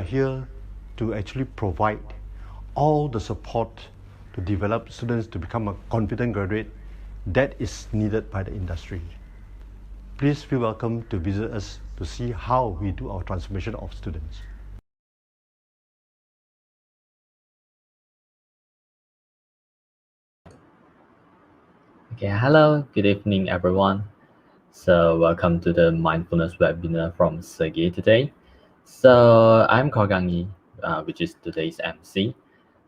are here to actually provide all the support to develop students to become a confident graduate that is needed by the industry. Please feel welcome to visit us to see how we do our transformation of students. Okay, hello, good evening, everyone. So welcome to the Mindfulness Webinar from SEGi today. So I'm Kogangi, which is today's MC.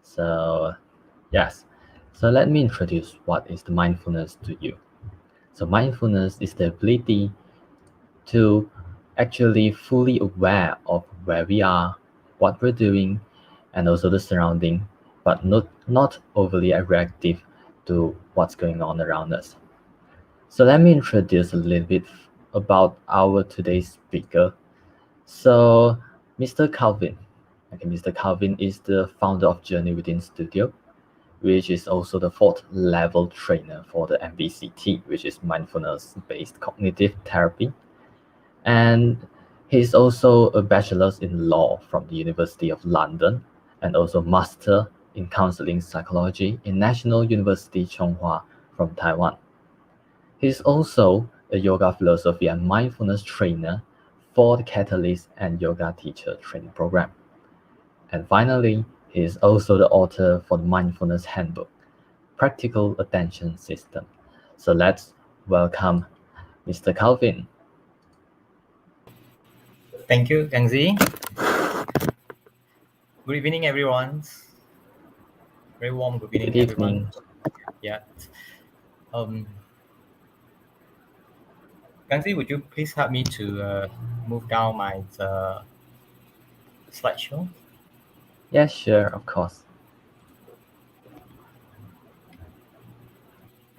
So yes, so let me introduce what is the mindfulness to you. So mindfulness is the ability to actually fully aware of where we are, what we're doing, and also the surrounding, but not overly reactive to what's going on around us. So let me introduce a little bit about our today's speaker. So Mr. Calvin. Okay, Mr. Calvin is the founder of Journey Within Studio, which is also the fourth level trainer for the MBCT, which is mindfulness-based cognitive therapy. And he's also a bachelor's in law from the University of London and also master in counseling psychology in National University Chonghua from Taiwan. He's also a yoga philosophy and mindfulness trainer for the Catalyst and Yoga Teacher Training Program. And finally, he is also the author for the Mindfulness Handbook, Practical Attention System. So let's welcome Mr. Calvin. Thank you, Gangzi. Good evening, everyone. Very warm good evening, Good everyone. evening. Yeah. Gangzi, would you please help me to move down my slideshow? Yeah, sure, of course.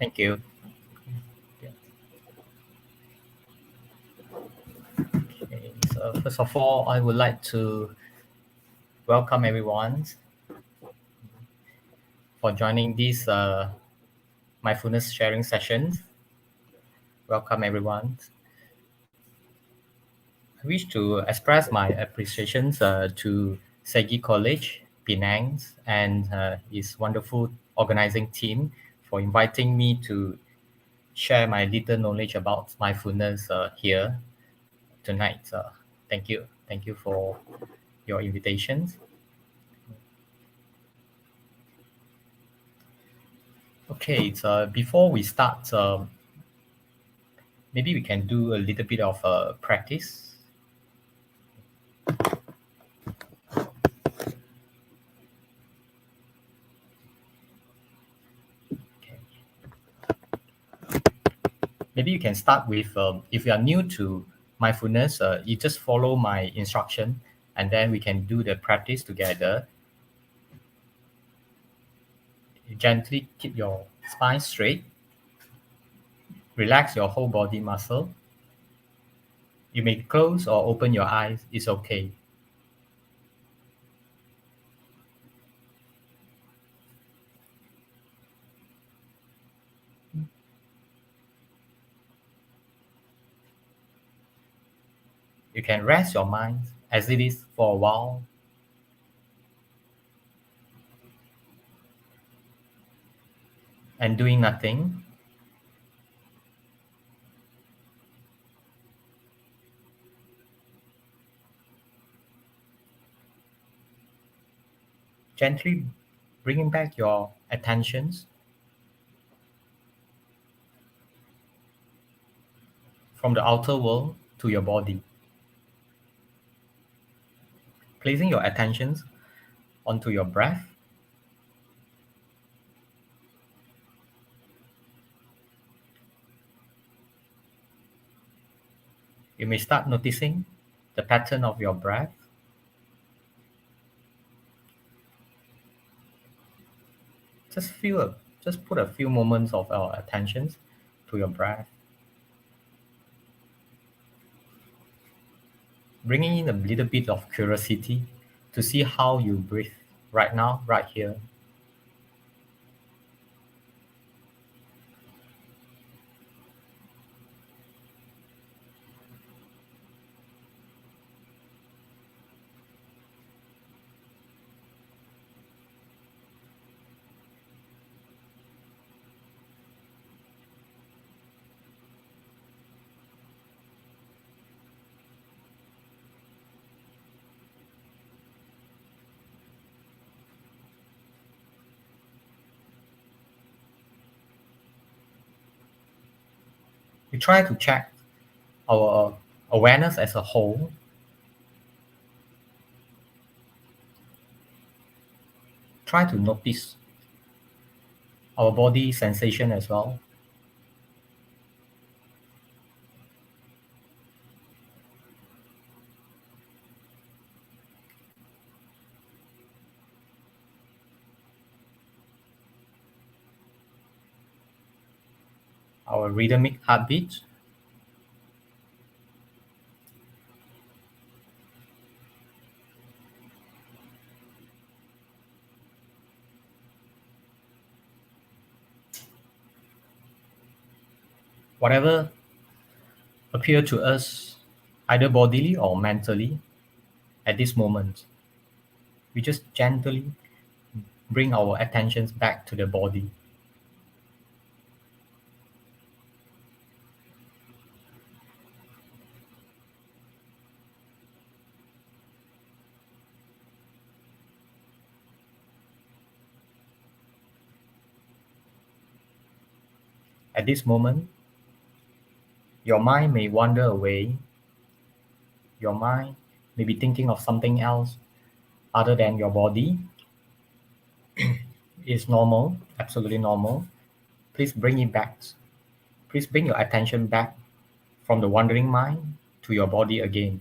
Thank you. Okay, so first of all, I would like to welcome everyone for joining this mindfulness sharing session. Welcome, everyone. I wish to express my appreciation to SEGi College, Penang, and its wonderful organizing team for inviting me to share my little knowledge about mindfulness here tonight. Thank you. Thank you for your invitations. Okay, so before we start, maybe we can do a little bit of practice. Okay. Maybe you can start with, if you are new to mindfulness, you just follow my instruction and then we can do the practice together. You gently keep your spine straight. Relax your whole body muscle. You may close or open your eyes, it's okay. You can rest your mind as it is for a while. And doing nothing. Gently bringing back your attentions from the outer world to your body. Placing your attentions onto your breath. You may start noticing the pattern of your breath. Just put a few moments of our attention to your breath. Bringing in a little bit of curiosity to see how you breathe right now, right here. We try to check our awareness as a whole. Try to notice our body sensation as well. Our rhythmic heartbeat. Whatever appear to us, either bodily or mentally, at this moment, we just gently bring our attentions back to the body. At this moment, your mind may wander away. Your mind may be thinking of something else other than your body. It's normal, absolutely normal. Please bring it back. Please bring your attention back from the wandering mind to your body again.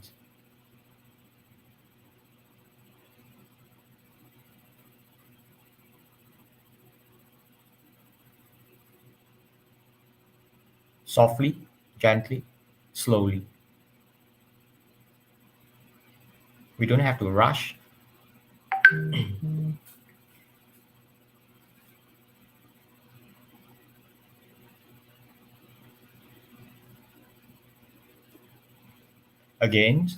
Softly, gently, slowly. We don't have to rush. Again,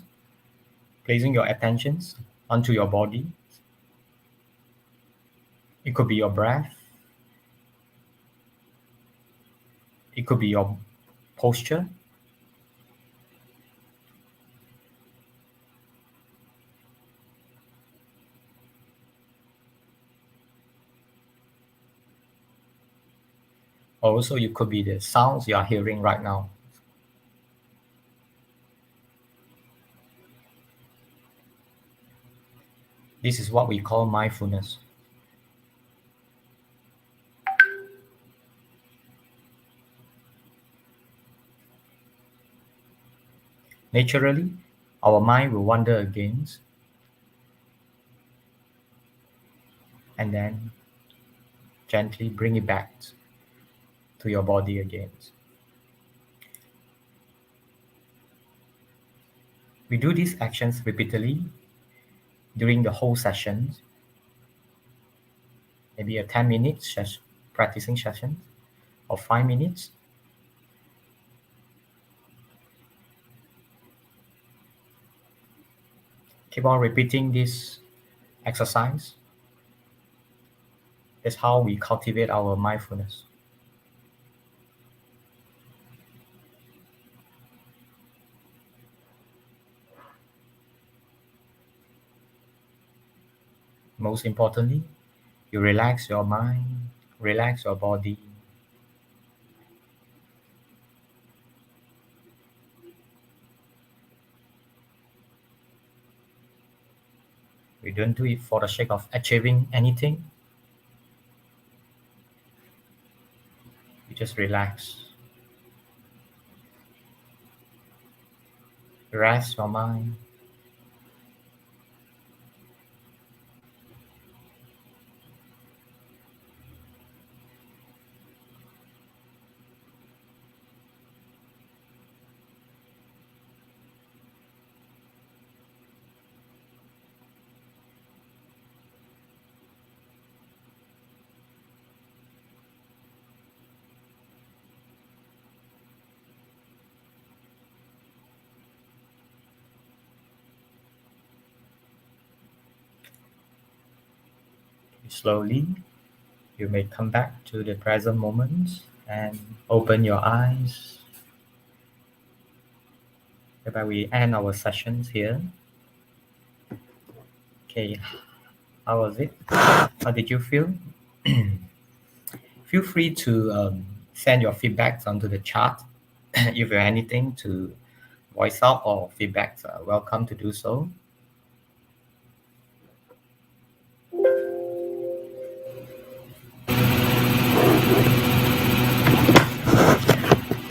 placing your attentions onto your body. It could be your breath. It could be your posture. Also, it could be the sounds you are hearing right now. This is what we call mindfulness. Naturally, our mind will wander again, and then gently bring it back to your body again. We do these actions repeatedly during the whole session, maybe a 10-minute practicing session or 5 minutes. Keep on repeating this exercise. That's how we cultivate our mindfulness. Most importantly, you relax your mind, relax your body. We don't do it for the sake of achieving anything. We just relax. Rest your mind. Slowly, you may come back to the present moment and open your eyes. Whereby we end our sessions here. Okay, how was it? How did you feel? Feel free to send your feedbacks onto the chat if you have anything to voice out or feedback, welcome to do so.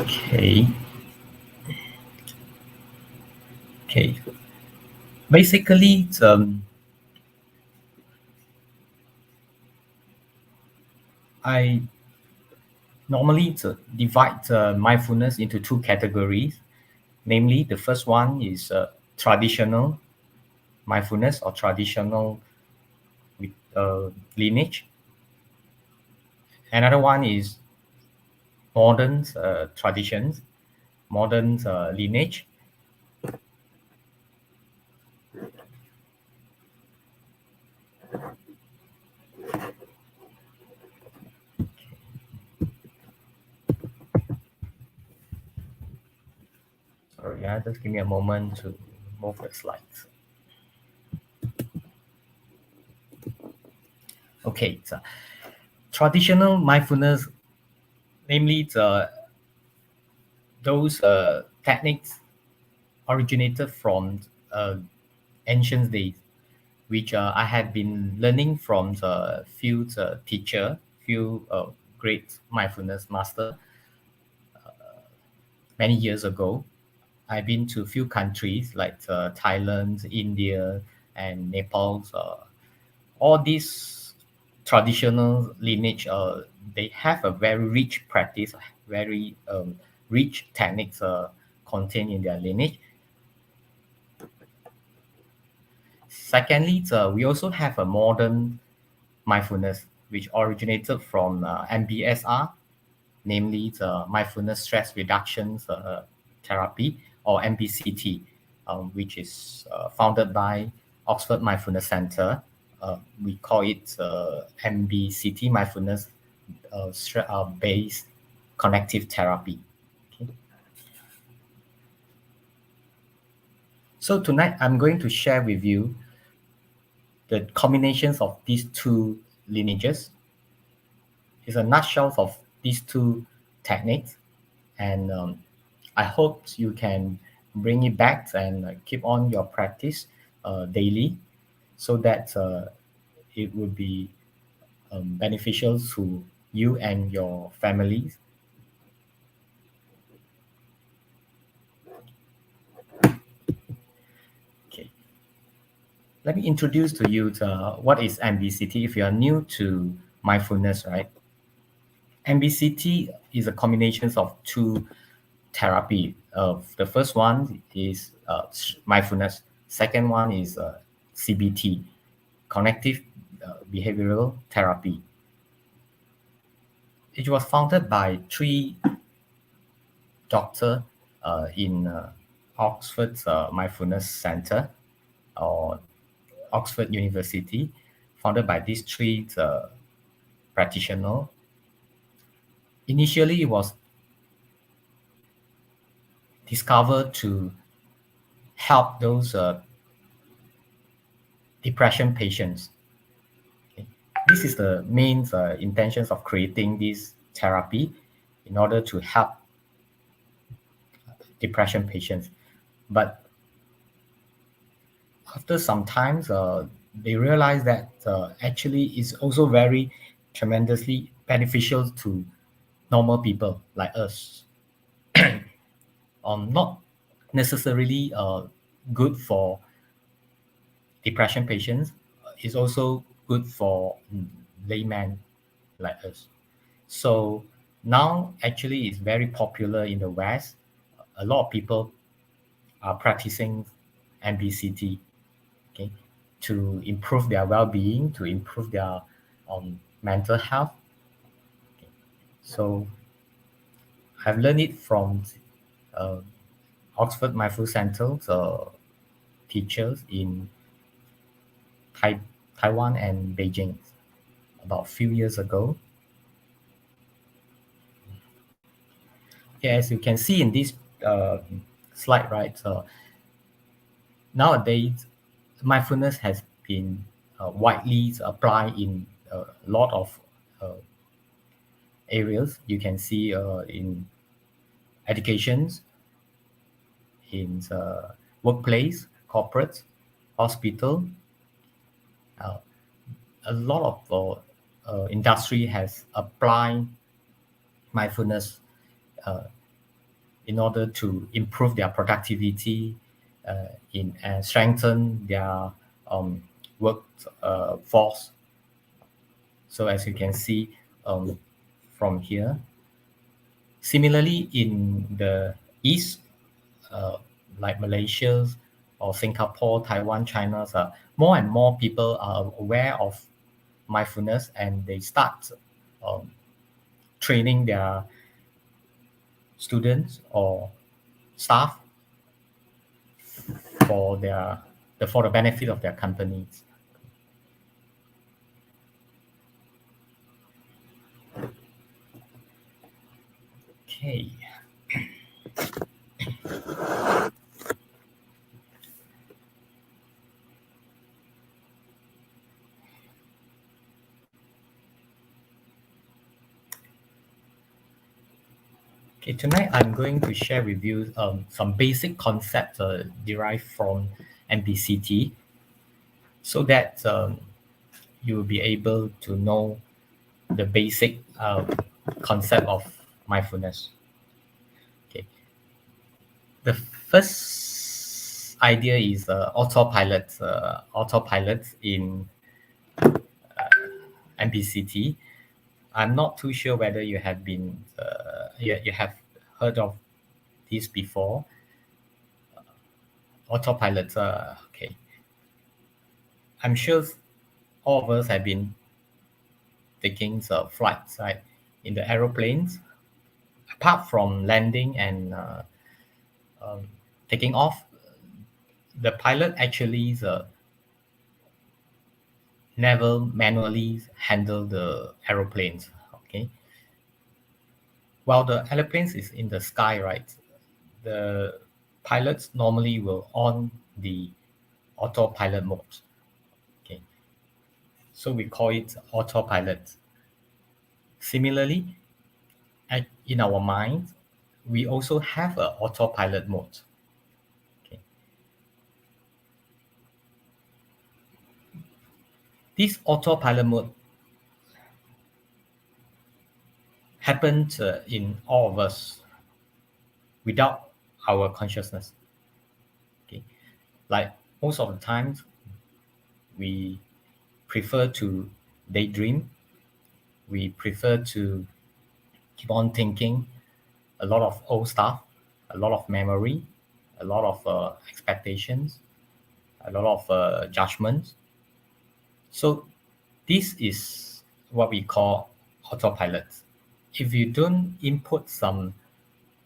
Okay. Okay. Basically, I normally divide mindfulness into two categories. Namely, the first one is traditional mindfulness or traditional lineage. Another one is modern traditions, modern lineage. Sorry, just give me a moment to move the slides. Okay, so traditional mindfulness, namely those techniques originated from ancient days, which I had been learning from the few teacher, few great mindfulness master many years ago. I've been to a few countries like Thailand, India, and Nepal. All these traditional lineage, they have a very rich practice, very rich techniques contained in their lineage. Secondly, we also have a modern mindfulness, which originated from MBSR, namely the mindfulness stress reduction therapy, or MBCT, which is founded by Oxford Mindfulness Center. We call it MBCT, mindfulness based connective therapy. Okay. So tonight I'm going to share with you the combinations of these two lineages. It's a nutshell of these two techniques, and I hope you can bring it back and keep on your practice daily, so that it will be beneficial to you and your families. Okay, let me introduce to you what is MBCT. If you are new to mindfulness, right? MBCT is a combination of two therapy. The first one is mindfulness. Second one is CBT, cognitive behavioral therapy. It was founded by three doctors in Oxford Mindfulness Center, or Oxford University, founded by these three practitioners. Initially, it was discovered to help those depression patients. Okay. This is the main intentions of creating this therapy, in order to help depression patients. But after some time, they realized that actually it's also very tremendously beneficial to normal people like us. Not necessarily good for depression patients. It's also good for laymen like us. So now actually it's very popular in the West. A lot of people are practicing MBCT, okay, to improve their well-being, to improve their mental health. Okay. So I've learned it from uh, Oxford Mindful Center's teachers in Taiwan and Beijing about a few years ago. Okay, as you can see in this slide, right? Nowadays, mindfulness has been widely applied in a lot of areas. You can see in educations, in workplace, corporate, hospital. A lot of industry has applied mindfulness in order to improve their productivity, strengthen their work force. So as you can see from here, similarly in the East, like Malaysia or Singapore, Taiwan, China, more and more people are aware of mindfulness, and they start training their students or staff for the benefit of their companies. Okay. Okay, tonight I'm going to share with you some basic concepts derived from MBCT, so that you will be able to know the basic concept of mindfulness. Okay. The first idea is autopilot. Autopilot in MBCT. I'm not too sure whether you have been you have heard of this before. Autopilot. Okay. I'm sure all of us have been taking flights, right, in the aeroplanes. Apart from landing and taking off, the pilot actually never manually handle the aeroplanes. Okay. While the aeroplanes is in the sky, right, the pilots normally will on the autopilot mode. Okay. So we call it autopilot. Similarly, in our mind, we also have an autopilot mode. Okay. This autopilot mode happens in all of us without our consciousness. Okay. Like most of the times, we prefer to daydream. We prefer to keep on thinking a lot of old stuff, a lot of memory, a lot of expectations, a lot of judgments. So this is what we call autopilot. If you don't input some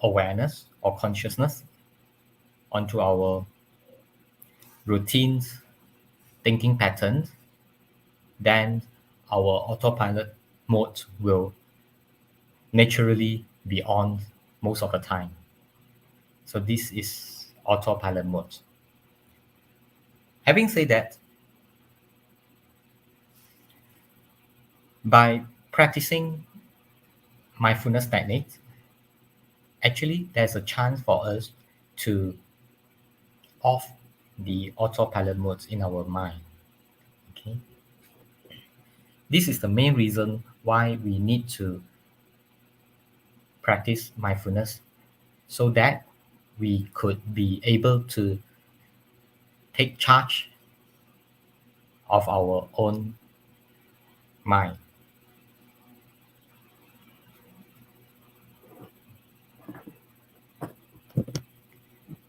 awareness or consciousness onto our routines, thinking patterns, then our autopilot mode will naturally be on most of the time. So this is autopilot mode. Having said that, by practicing mindfulness techniques, actually there's a chance for us to off the autopilot modes in our mind. Okay. This is the main reason why we need to practice mindfulness, so that we could be able to take charge of our own mind.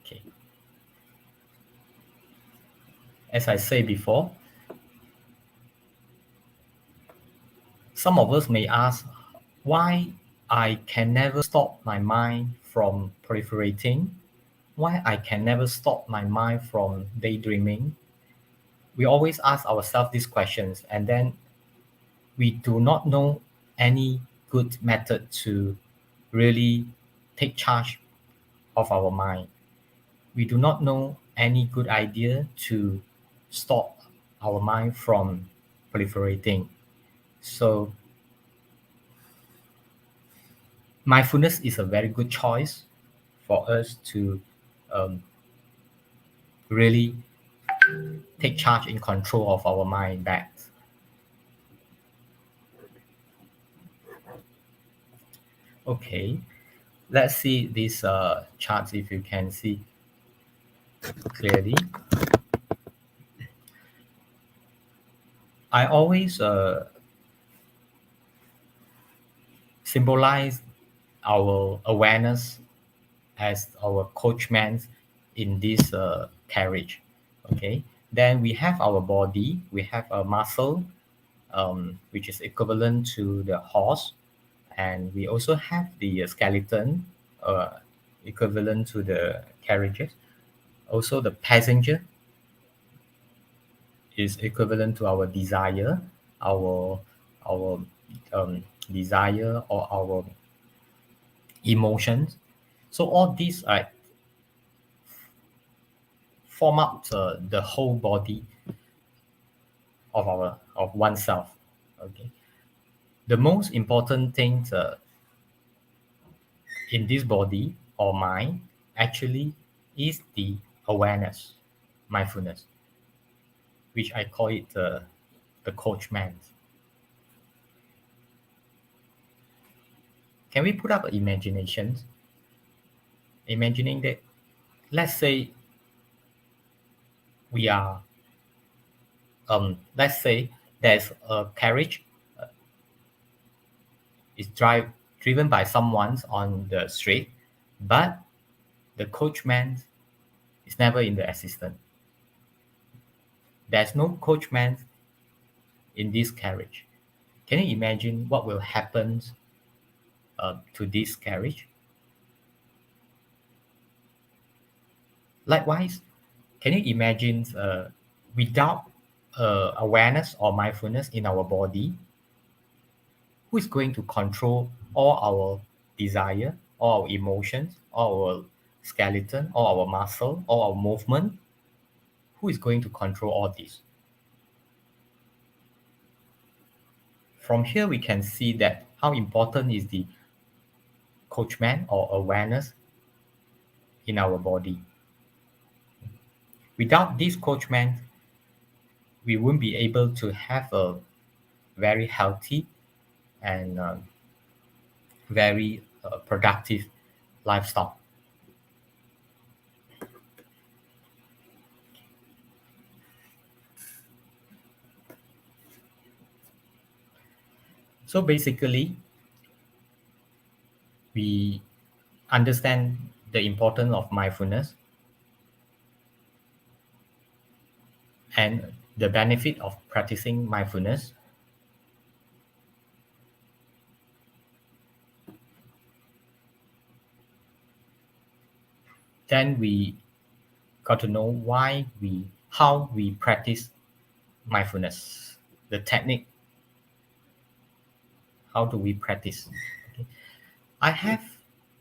Okay. As I said before, some of us may ask why I can never stop my mind from proliferating, why I can never stop my mind from daydreaming. We always ask ourselves these questions, and then we do not know any good method to really take charge of our mind. We do not know any good idea to stop our mind from proliferating. So mindfulness is a very good choice for us to really take charge in control of our mind back. Okay, let's see these charts if you can see clearly. I always symbolize our awareness as our coachman in this carriage. Okay, then we have our body, we have a muscle, which is equivalent to the horse, and we also have the skeleton, equivalent to the carriages. Also, the passenger is equivalent to our desire, our desire or our emotions. So all these form up the whole body of oneself. Okay, the most important thing in this body or mind actually is the awareness, mindfulness, which I call it the coachman. Can we put up imaginations? Imagining that, let's say we are, let's say there's a carriage is driven by someone on the street, but the coachman is never in the assistant. There's no coachman in this carriage. Can you imagine what will happen to this carriage? Likewise, can you imagine without awareness or mindfulness in our body, who is going to control all our desire, all our emotions, all our skeleton, all our muscle, all our movement? Who is going to control all this? From here, we can see that how important is the coachman or awareness in our body. Without this coachman, we won't be able to have a very healthy and very productive lifestyle. So basically, we understand the importance of mindfulness and the benefit of practicing mindfulness. Then we got to know how we practice mindfulness, the technique. How do we practice? Okay. I have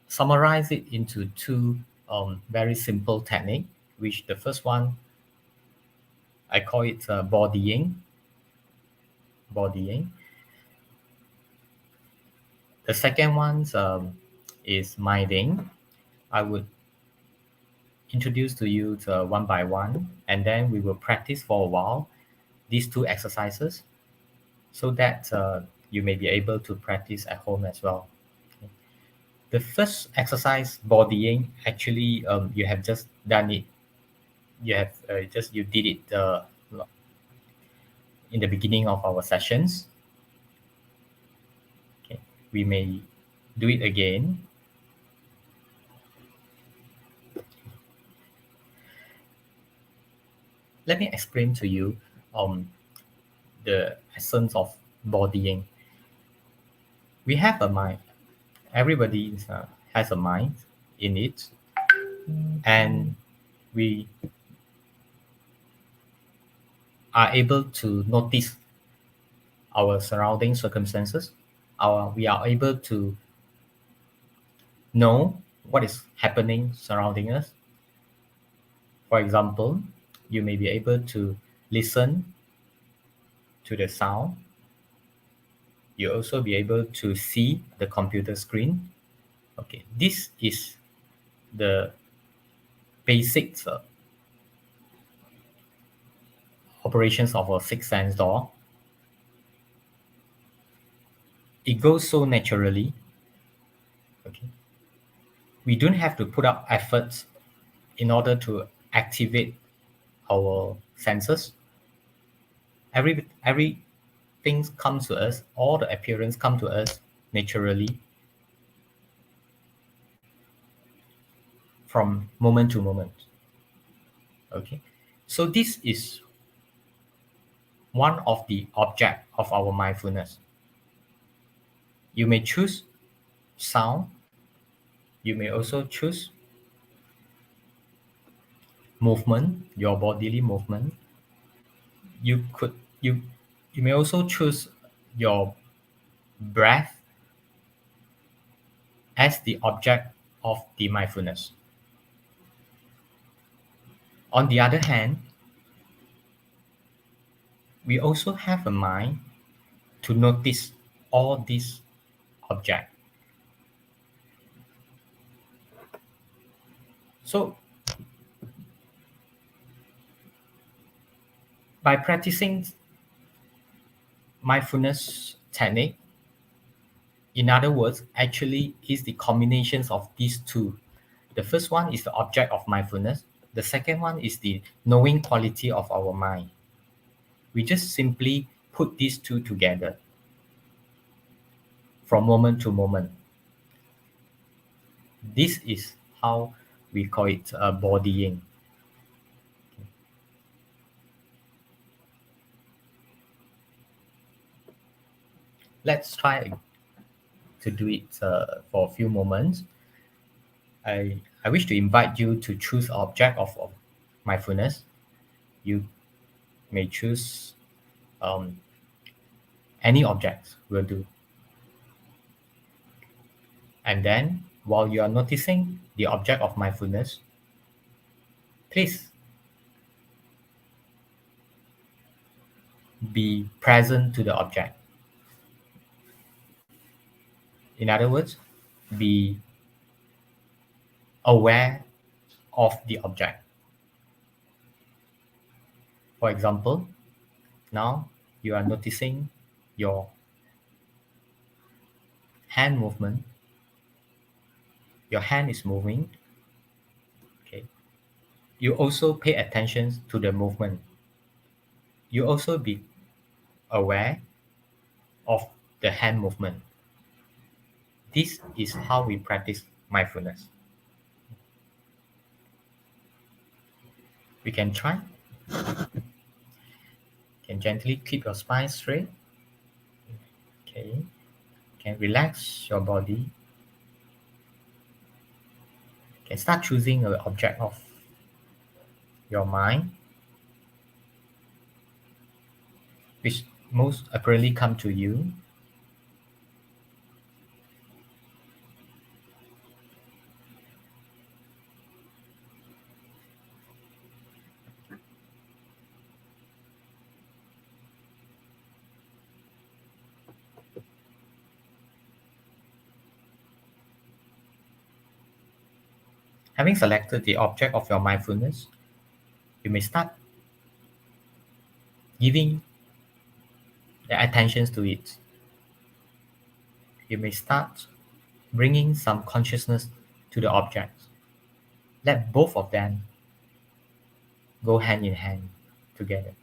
summarized it into two very simple technique, which the first one, I call it bodying. The second one is minding. I would introduce to you one by one, and then we will practice for a while these two exercises so that you may be able to practice at home as well. Okay. The first exercise, bodying, actually you have just done it. You did it in the beginning of our sessions. Okay. We may do it again. Let me explain to you the essence of bodying. We have a mind. Everybody has a mind in it, and we are able to notice our surrounding circumstances. We are able to know what is happening surrounding us. For example, you may be able to listen to the sound. You also be able to see the computer screen. Okay, this is the basic operations of a sixth sense door, it goes so naturally. Okay, we don't have to put up efforts in order to activate our senses. Everything comes to us, all the appearance come to us naturally from moment to moment. Okay, so this is one of the object of our mindfulness. You may choose sound. You may also choose movement, your bodily movement. You could you you may also choose your breath as the object of the mindfulness. On the other hand, we also have a mind to notice all these objects. So by practicing mindfulness technique, in other words, actually is the combinations of these two. The first one is the object of mindfulness. The second one is the knowing quality of our mind. We just simply put these two together from moment to moment. This is how we call it bodying. Let's try to do it for a few moments. I wish to invite you to choose object of mindfulness. You may choose any object will do. And then while you are noticing the object of mindfulness, please be present to the object. In other words, be aware of the object. For example, now you are noticing your hand movement. Your hand is moving. Okay. You also pay attention to the movement. You also be aware of the hand movement. This is how we practice mindfulness. We can try. You can gently keep your spine straight. Okay. You can relax your body. You can start choosing an object of your mind, which most apparently come to you. Having selected the object of your mindfulness, you may start giving the attention to it. You may start bringing some consciousness to the object. Let both of them go hand in hand together.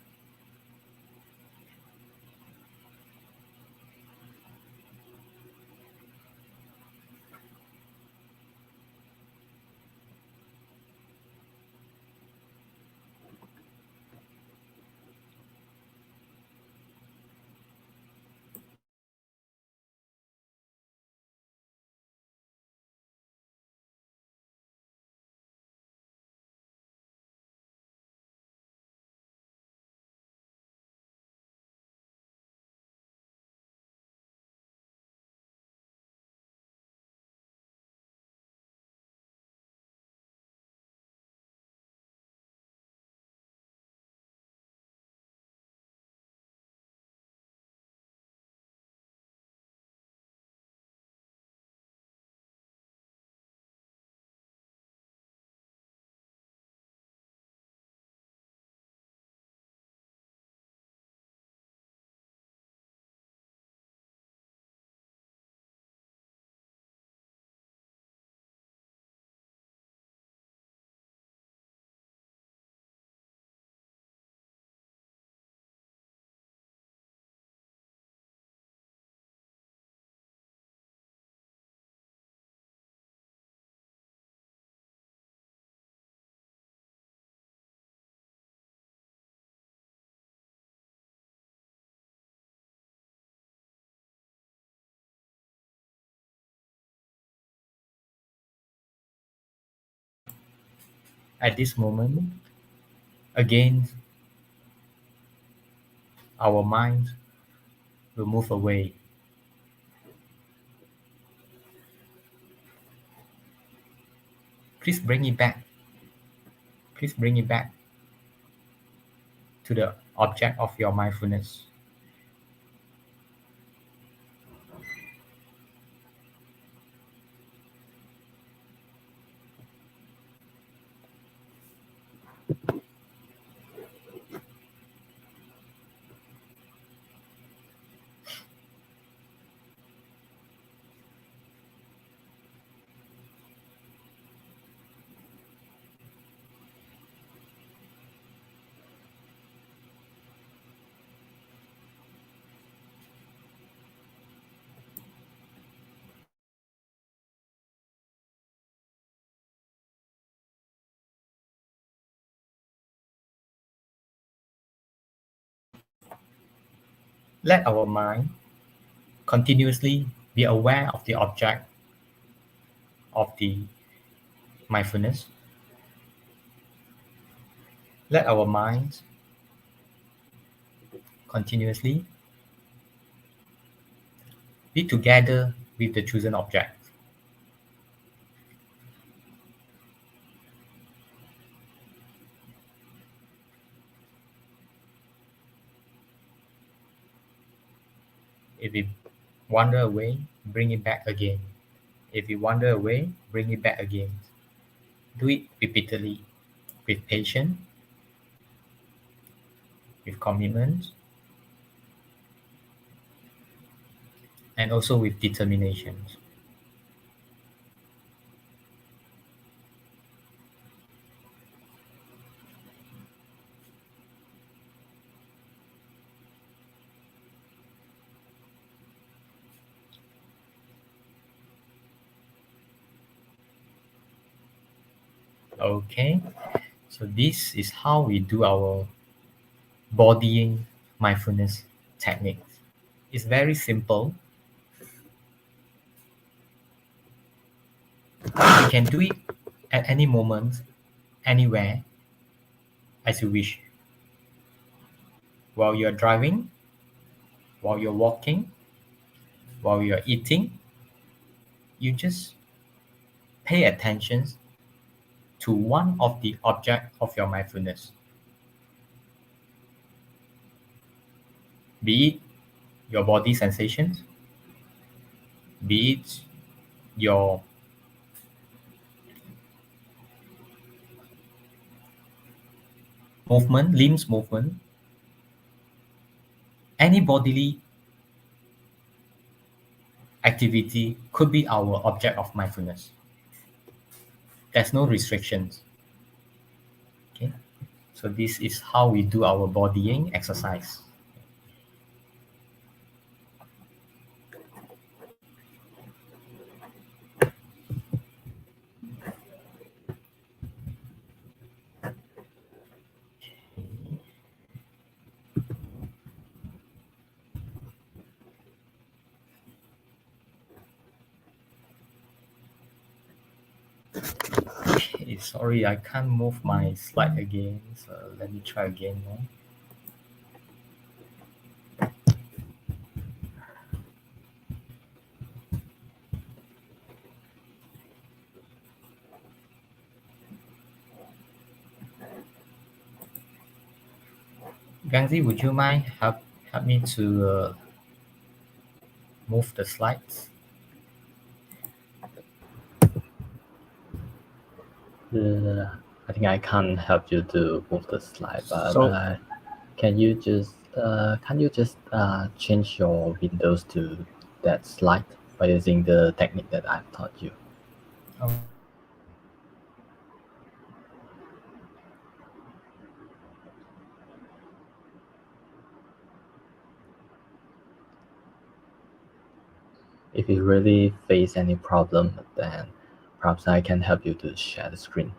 at this moment, again, our mind will move away. Please bring it back. Please bring it back to the object of your mindfulness. Let our mind continuously be aware of the object of the mindfulness. Let our mind continuously be together with the chosen object. If we wander away, bring it back again. If we wander away, bring it back again. Do it repeatedly with patience, with commitment, and also with determination. Okay, so this is how we do our bodying mindfulness techniques. It's very simple. You can do it at any moment, anywhere, as you wish. While you're driving, while you're walking, while you're eating, you just pay attention to one of the object of your mindfulness. Be it your body sensations, be it your movement, limbs movement, any bodily activity could be our object of mindfulness. There's no restrictions. Okay, so this is how we do our bodying exercise. Okay, sorry, I can't move my slide again, so let me try again. Gangzi, would you mind help me to move the slides? I think I can't help you to move the slide, but So- can you just change your windows to that slide by using the technique that I've taught you? Oh, If you really face any problem, then perhaps I can help you to share the screen.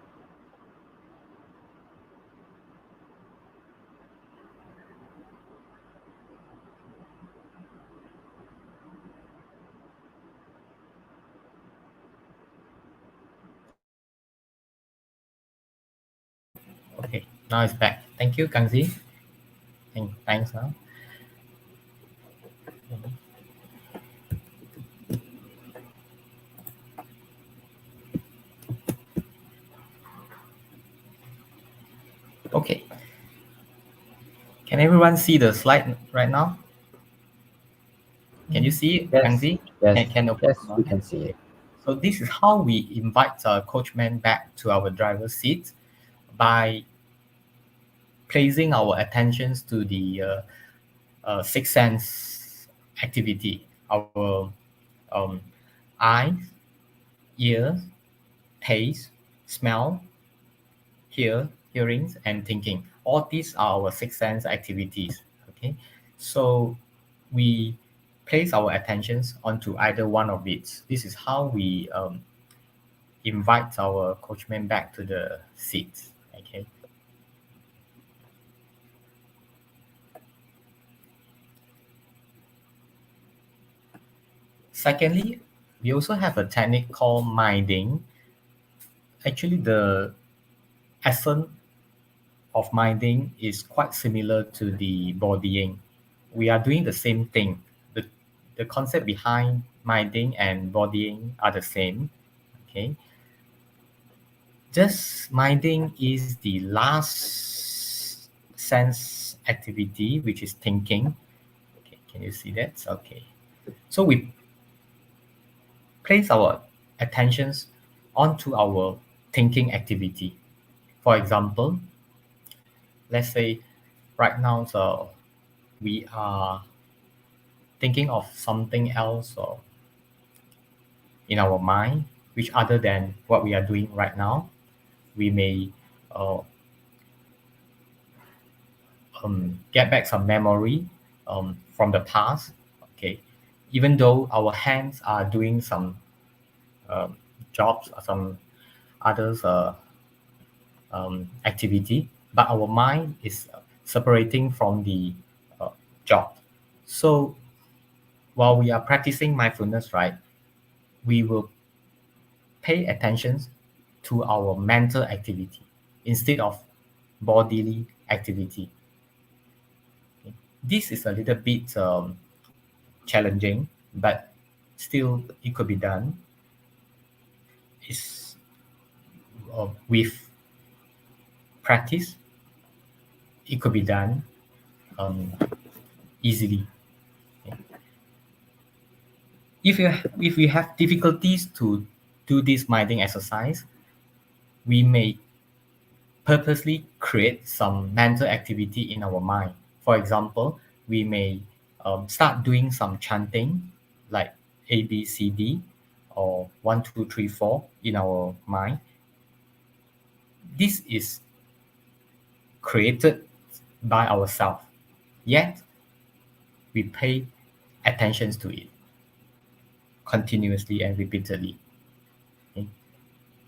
Okay, now it's back. Thank you, Kangzi. Thanks. Huh? Okay. Can everyone see the slide right now? Can you see it, Yes, Kangzi? yes, Can open yes, your we mic? can see Okay. it. So this is how we invite Coachman back to our driver's seat by placing our attentions to the six sense activity. Our um, eyes, ears, taste, smell, hearings, and thinking. All these are our six sense activities. Okay, so we place our attentions onto either one of it. This is how we invite our coachman back to the seat. Okay. Secondly, we also have a technique called minding. Actually, the essence of minding is quite similar to the bodying. We are doing the same thing. The concept behind minding and bodying are the same. Okay. Just minding is the last sense activity, which is thinking. Okay, can you see that? Okay. So we place our attentions onto our thinking activity. For example, let's say right now, so we are thinking of something else or in our mind, which other than what we are doing right now. We may uh, get back some memory from the past. Okay, even though our hands are doing some um, jobs or some others activity, but our mind is separating from the uh, job. So while we are practicing mindfulness, right, we will pay attention to our mental activity instead of bodily activity. Okay. This is a little bit challenging, but still it could be done. Is with practice, it could be done um, easily. Okay. If we have difficulties to do this minding exercise, we may purposely create some mental activity in our mind. For example, we may start doing some chanting like A, B, C, D, or 1, 2, 3, 4 in our mind. This is created by ourselves, yet we pay attention to it continuously and repeatedly. Okay?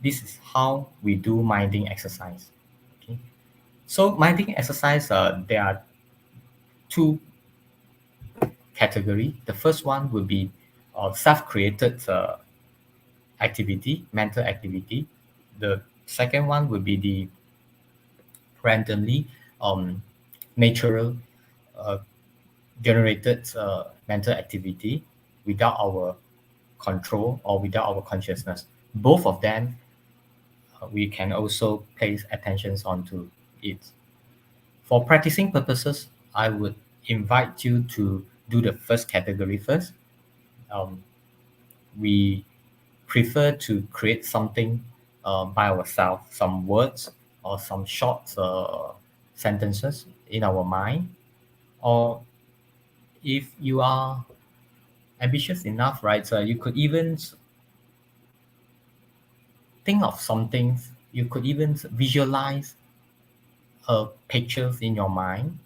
This is how we do minding exercise. Okay? So minding exercise, there are two category. The first one will be self-created activity, mental activity. The second one will be the randomly um, natural uh, generated mental activity without our control or without our consciousness. Both of them, we can also place attentions onto it. For practicing purposes, I would invite you to do the first category first. Um, we prefer to create something by ourselves, some words or some short sentences in our mind. Or if you are ambitious enough, right, so you could even think of some things. You could even visualize pictures in your mind.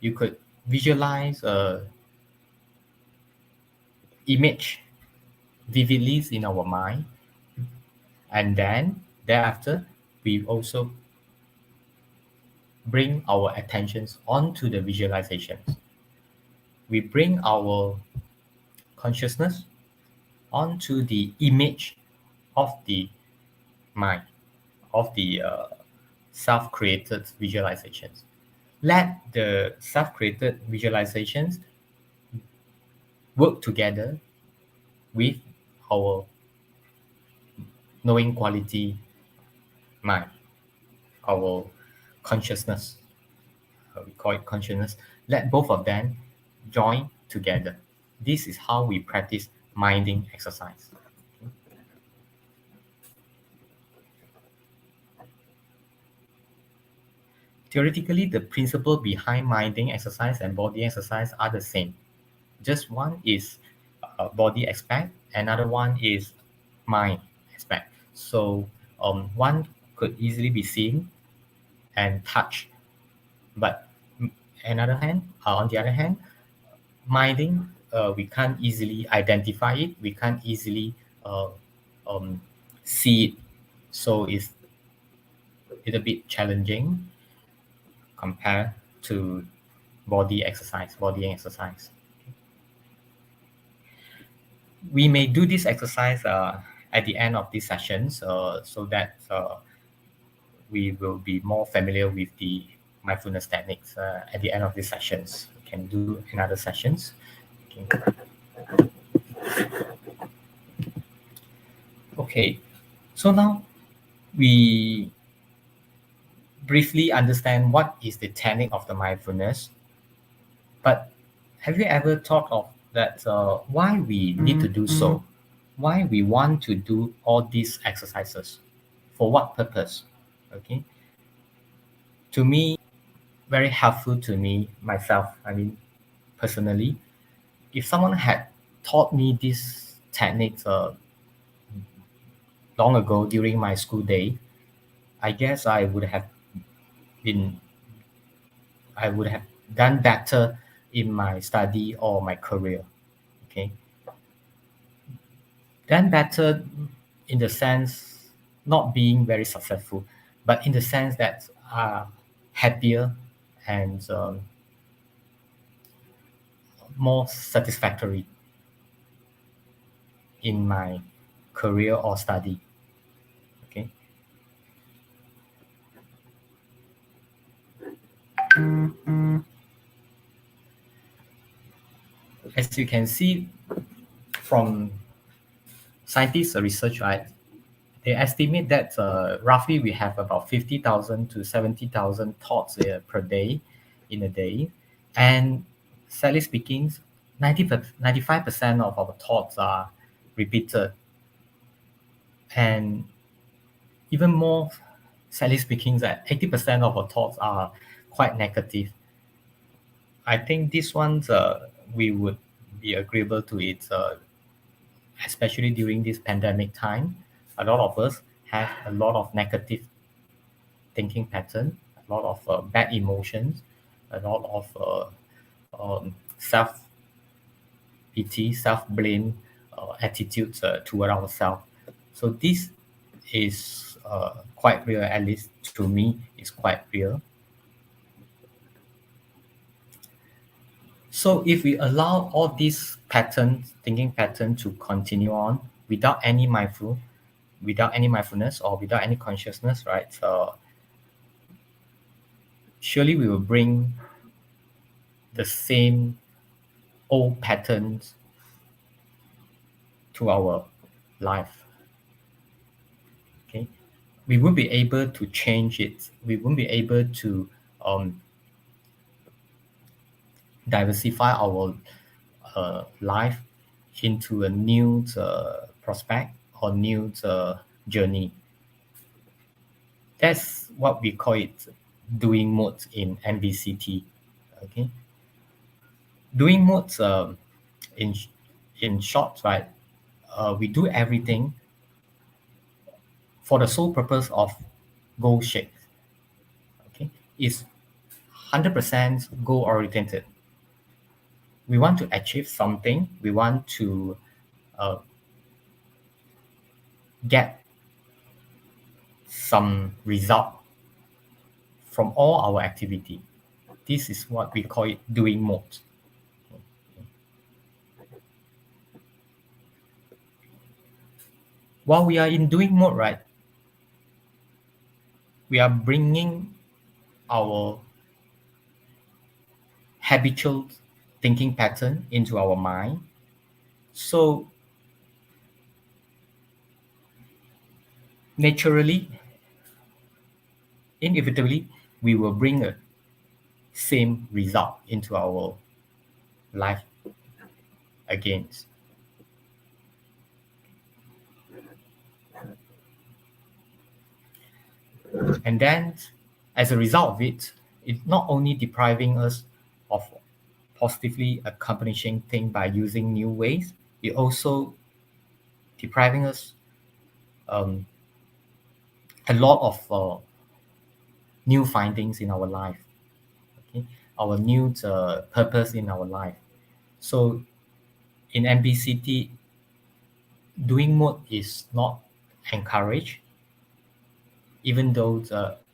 You could visualize image vividly in our mind, and then thereafter we also bring our attentions onto the visualizations. We bring our consciousness onto the image of the mind, of the self-created visualizations. Let the self-created visualizations work together with our knowing quality mind, our consciousness. We call it consciousness. Let both of them join together. This is how we practice minding exercise. Theoretically, the principle behind minding exercise and body exercise are the same. Just one is body aspect, another one is mind aspect. So one could easily be seen and touched, but on the other hand, minding, we can't easily identify it. We can't easily uh, see it. So it's a little bit challenging compared to body exercise. We may do this exercise at the end of these sessions so that we will be more familiar with the mindfulness techniques at the end of these sessions. We can do another sessions. Okay, so now we briefly understand what is the technique of the mindfulness. But have you ever thought of that why we need to do so? Why we want to do all these exercises? For what purpose? Okay. To me, very helpful to me myself. I mean, personally, if someone had taught me these techniques long ago during my school day, I guess been I would have done better in my study or my career. Okay. Done better in the sense not being very successful, but in the sense that happier and more satisfactory in my career or study. Okay. As you can see from scientists' research, right, they estimate that roughly we have about 50,000 to 70,000 thoughts per day in a day. And sadly speaking, 95% of our thoughts are repeated. And even more sadly speaking, that 80% of our thoughts are quite negative. I think this ones we would be agreeable to it, especially during this pandemic time. A lot of us have a lot of negative thinking pattern, a lot of bad emotions, a lot of self pity, self blame attitudes toward ourselves. So this is quite real, at least to me, it's quite real. So if we allow all these patterns, thinking pattern to continue on without any mindfulness or without any consciousness, right? Surely we will bring the same old patterns to our life. Okay, we won't be able to change it. We won't be able to diversify our life into a new prospect or new journey. That's what we call it doing modes in MBCT. Okay, doing modes in short, right? We do everything for the sole purpose of goal shape. Okay, it's 100% goal oriented. We want to achieve something. We want to get some result from all our activity. This is what we call it doing mode. While we are in doing mode, right, we are bringing our habitual thinking pattern into our mind. So naturally, inevitably, we will bring a same result into our life again. And then as a result of it, it's not only depriving us of positively accomplishing things by using new ways, it also depriving us um, a lot of new findings in our life, okay? Our new purpose in our life. So in MBCT, doing mode is not encouraged, even though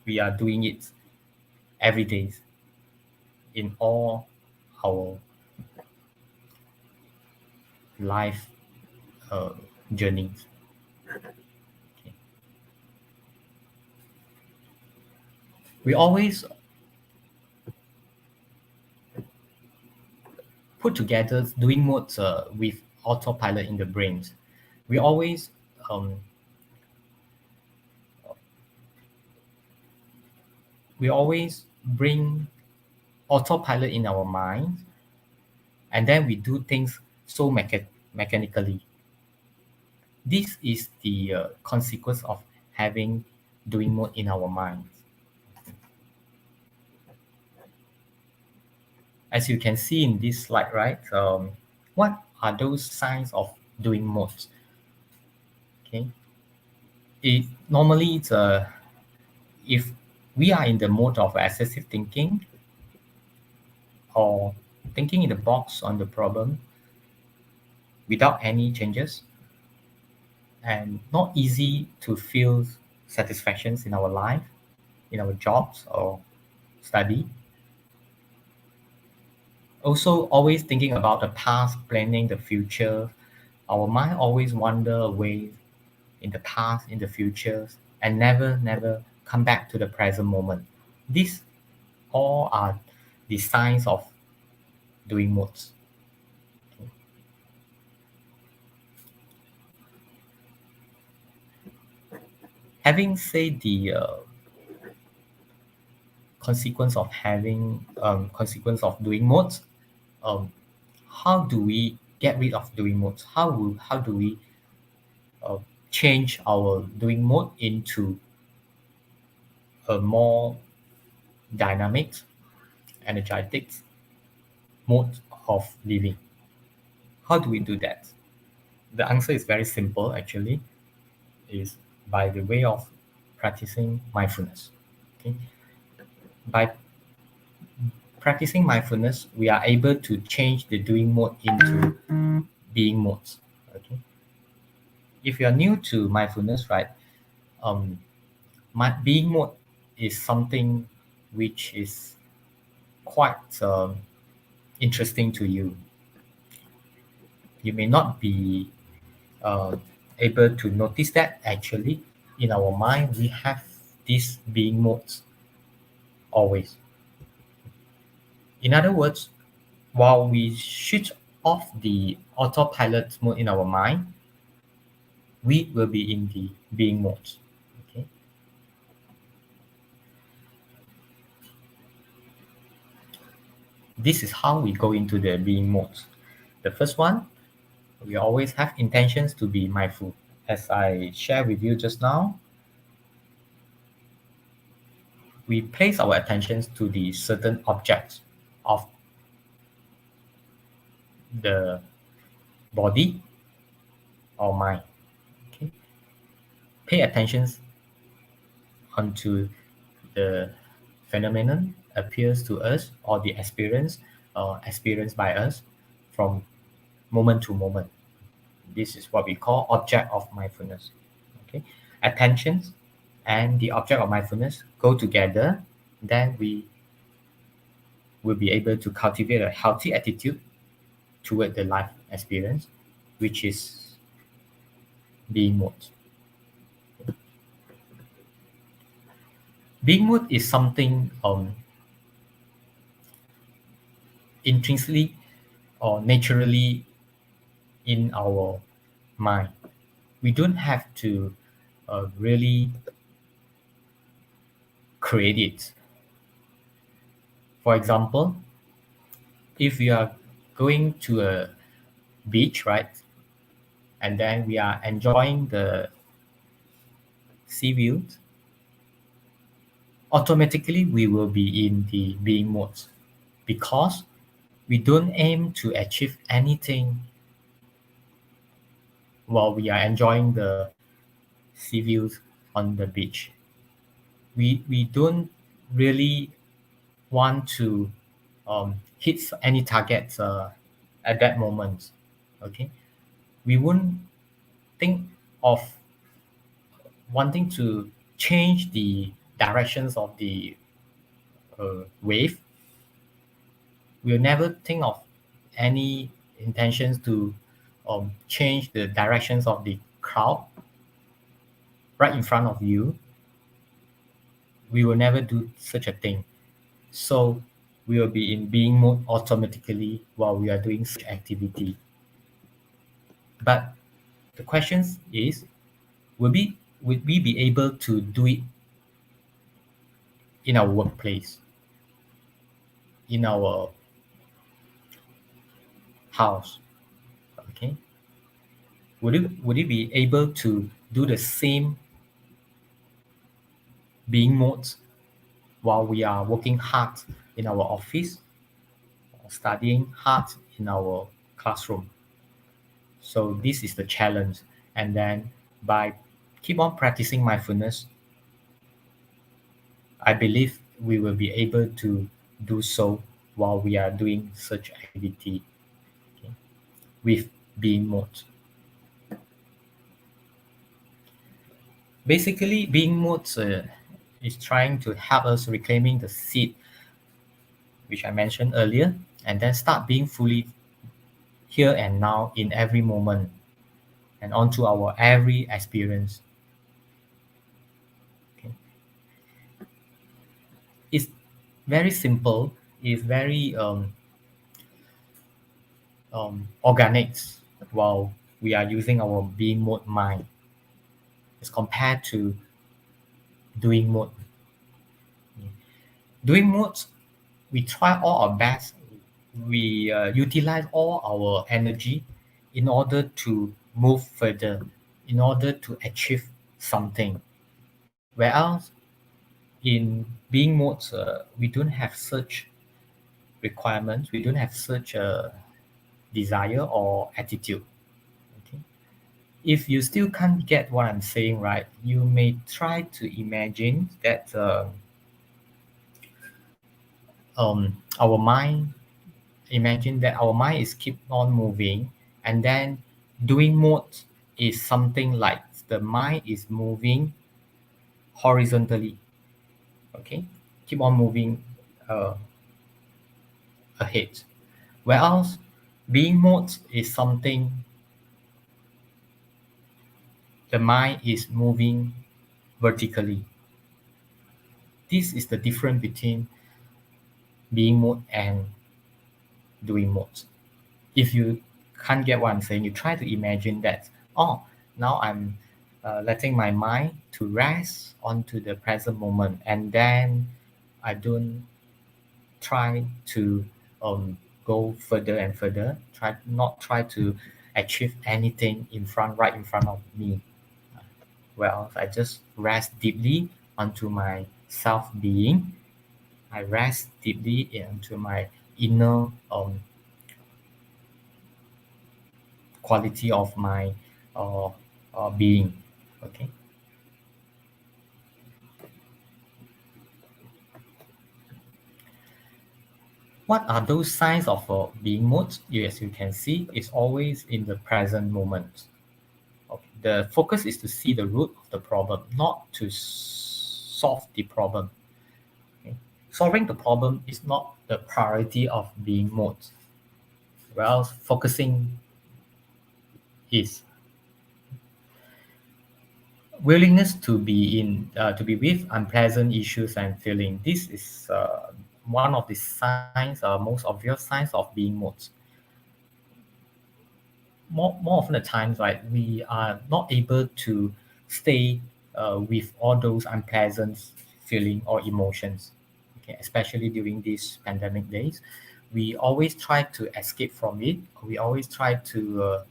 we are doing it every day in all our life uh, journeys. Okay. We always put together doing modes with autopilot in the brains. We always um, bring autopilot in our mind, and then we do things so mechanically. This is the consequence of having doing mode in our minds. As you can see in this slide, right? What are those signs of doing modes? Okay, normally it's if we are in the mode of excessive thinking or thinking in the box on the problem without any changes and not easy to feel satisfactions in our life, in our jobs or study. Also, always thinking about the past, planning the future. Our mind always wander away in the past, in the future, and never come back to the present moment. These all are the signs of doing modes. Having said the consequence of doing modes, um, how do we get rid of doing modes? How do we uh, change our doing mode into a more dynamic, energetic mode of living? How do we do that? The answer is very simple actually, is by the way of practicing mindfulness. Okay? By practicing mindfulness, we are able to change the doing mode into being modes. Okay? If you are new to mindfulness, right, my being mode is something which is quite interesting to you. You may not be uh, able to notice that actually in our mind we have these being modes always. In other words, while we switch off the autopilot mode in our mind, we will be in the being mode. Okay. This is how we go into the being mode. The first one, we always have intentions to be mindful. As I shared with you just now, we place our attentions to the certain objects of the body or mind. Okay? Pay attention onto the phenomenon appears to us or the experience experienced by us from moment to moment. This is what we call object of mindfulness. Okay, attention and the object of mindfulness go together, then we will be able to cultivate a healthy attitude toward the life experience, which is being mode. being mode is something intrinsically or naturally in our mind. We don't have to really create it. For example, if we are going to a beach, right, and then we are enjoying the sea views, automatically we will be in the being mode because we don't aim to achieve anything while we are enjoying the sea views on the beach. We don't really want to hit any targets at that moment. Okay, we won't think of wanting to change the directions of the wave. We'll never think of any intentions to change the directions of the crowd right in front of you. We will never do such a thing. So we will be in being mode automatically while we are doing such activity. But the question is, would we be able to do it in our workplace, in our house? Okay. Would it be able to do the same being modes while we are working hard in our office or studying hard in our classroom? So this is the challenge. And then by keep on practicing mindfulness, I believe we will be able to do so while we are doing such activity, okay, with being mode. Basically, being mode is trying to help us reclaiming the seed, which I mentioned earlier, and then start being fully here and now in every moment and onto our every experience. Okay. It's very simple. It's very organic while we are using our being mode mind as compared to doing mode. Doing modes, we try all our best. We utilize all our energy in order to move further, in order to achieve something. Whereas in being modes, we don't have such requirements, we don't have such a desire or attitude. Okay? If you still can't get what I'm saying right, you may try to imagine that our mind, imagine that our mind is keep on moving, and then doing mode is something like the mind is moving horizontally. Okay, keep on moving ahead. Whereas being mode is something the mind is moving vertically. This is the difference between being mode and doing mode. If you can't get what I'm saying, you try to imagine that, oh, now I'm letting my mind to rest onto the present moment, and then I don't try to go further and further, try to achieve anything right in front of me. Well, I just rest deeply onto my self-being. I rest deeply into my inner quality of my being. Okay. What are those signs of being mode? As you can see, it's always in the present moment. Okay. The focus is to see the root of the problem, not to solve the problem. Okay. Solving the problem is not the priority of being mode. Whereas focusing is. willingness to be with unpleasant issues and feeling. This is one of the signs, most obvious signs of being mood. More often the times, right, we are not able to stay with all those unpleasant feeling or emotions. Okay, especially during these pandemic days, we always try to escape from it. We always try to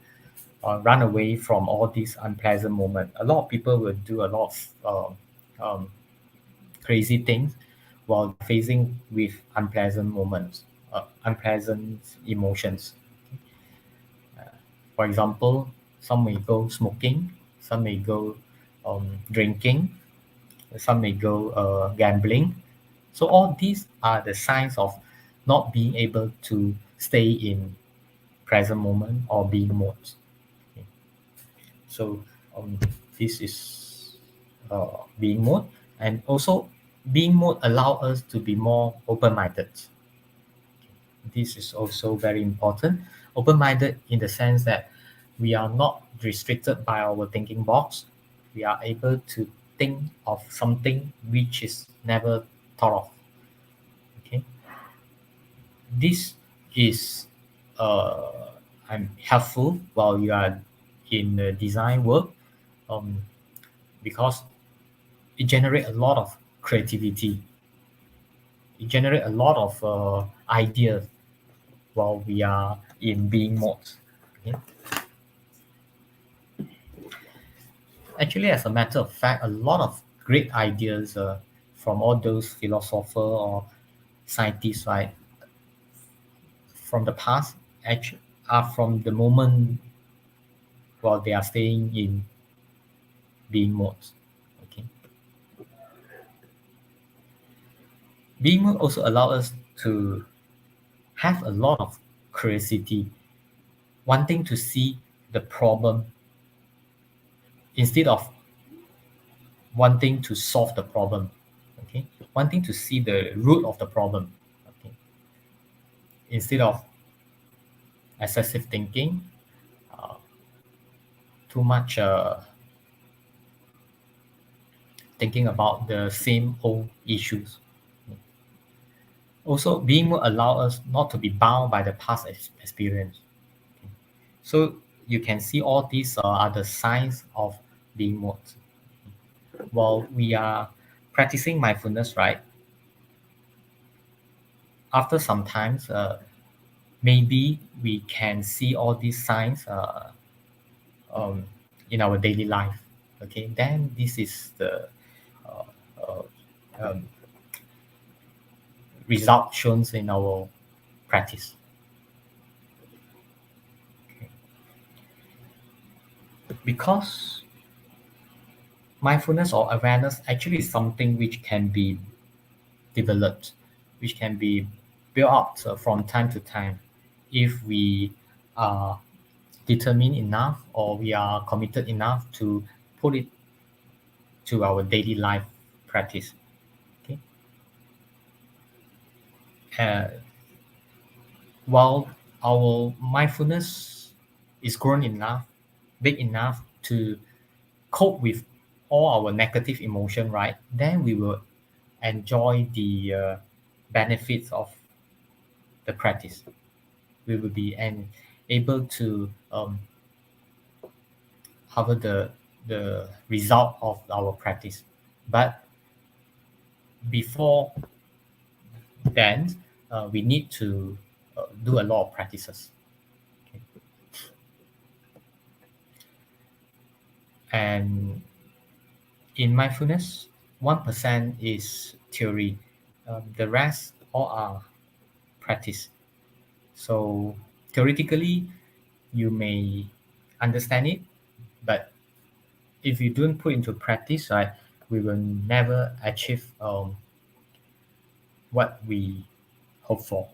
run away from all these unpleasant moments. A lot of people will do a lot of crazy things while they're facing with unpleasant moments, unpleasant emotions. For example, some may go smoking, some may go drinking, some may go gambling. So all these are the signs of not being able to stay in present moment or being mode. Okay. So um, this is being mode, and also being mode allow us to be more open-minded. This is also very important. Open-minded in the sense that we are not restricted by our thinking box. We are able to think of something which is never thought of. Okay, this is helpful while you are in the design work, um, because it generates a lot of creativity. It generates a lot of ideas while we are in being mode. Okay? Actually, as a matter of fact, a lot of great ideas from all those philosophers or scientists, right, from the past, actually, are from the moment while they are staying in being mode. Okay, being mode also allow us to have a lot of curiosity, wanting to see the problem instead of wanting to solve the problem. Okay, wanting to see the root of the problem. Okay, instead of excessive thinking, uh, too much thinking about the same old issues. Also, being will allow us not to be bound by the past experience. So you can see all these are the signs of being mode. While we are practicing mindfulness, right? After some times, maybe we can see all these signs um, in our daily life. Okay, then this is the uh, uh, um, result shown in our practice. Okay. Because mindfulness or awareness actually is something which can be developed, which can be built up from time to time if we are determined enough or we are committed enough to put it to our daily life practice. Okay. Uh, while our mindfulness is grown enough, big enough to cope with all our negative emotion, right? Then we will enjoy the benefits of the practice. We will be able to cover the result of our practice. But before then, we need to do a lot of practices. Okay. And in mindfulness, 1% is theory. The rest all are practice. So theoretically, you may understand it, but if you don't put into practice, right, we will never achieve what we hope for.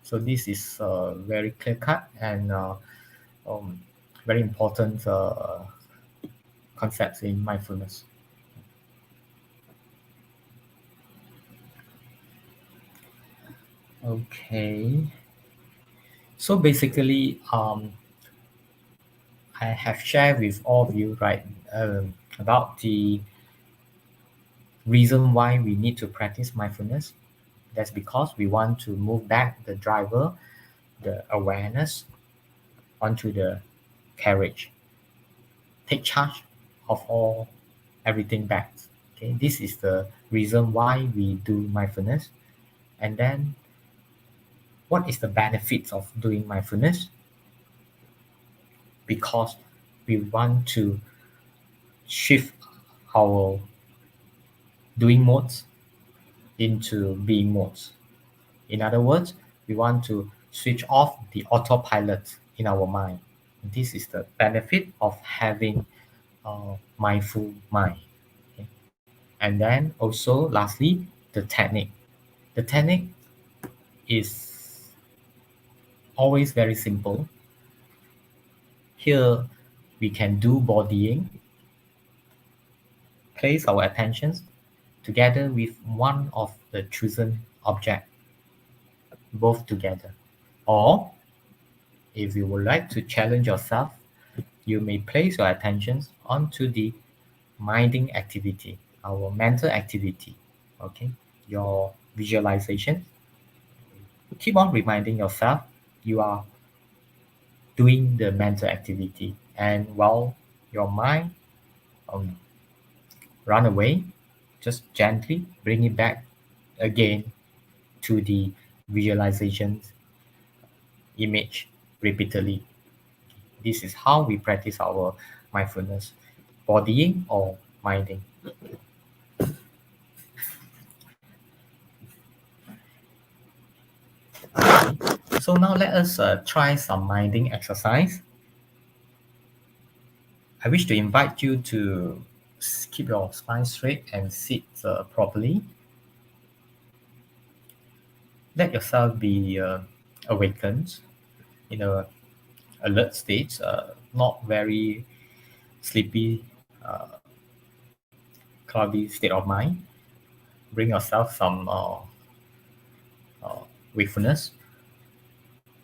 So this is very clear cut and um, very important concepts in mindfulness. Okay. So basically, I have shared with all of you, right, about the reason why we need to practice mindfulness. That's because we want to move back the driver, the awareness, onto the carriage. Take charge of everything back. Okay, this is the reason why we do mindfulness. And then, what is the benefits of doing mindfulness? Because we want to shift our doing modes into being modes. In other words, we want to switch off the autopilot in our mind. This is the benefit of having a mindful mind. Okay? And then also, lastly, the technique. The technique is always very simple. Here, we can do bodying, place our attentions together with one of the chosen object, both together. Or, if you would like to challenge yourself, you may place your attentions onto the minding activity, our mental activity, okay? Your visualization. Keep on reminding yourself you are doing the mental activity, and while your mind um, run away, just gently bring it back again to the visualization image repeatedly. This is how we practice our mindfulness, bodying or minding. So now let us try some minding exercise. I wish to invite you to keep your spine straight and sit properly. Let yourself be awakened in a alert state, not very sleepy, cloudy state of mind. Bring yourself some wakefulness,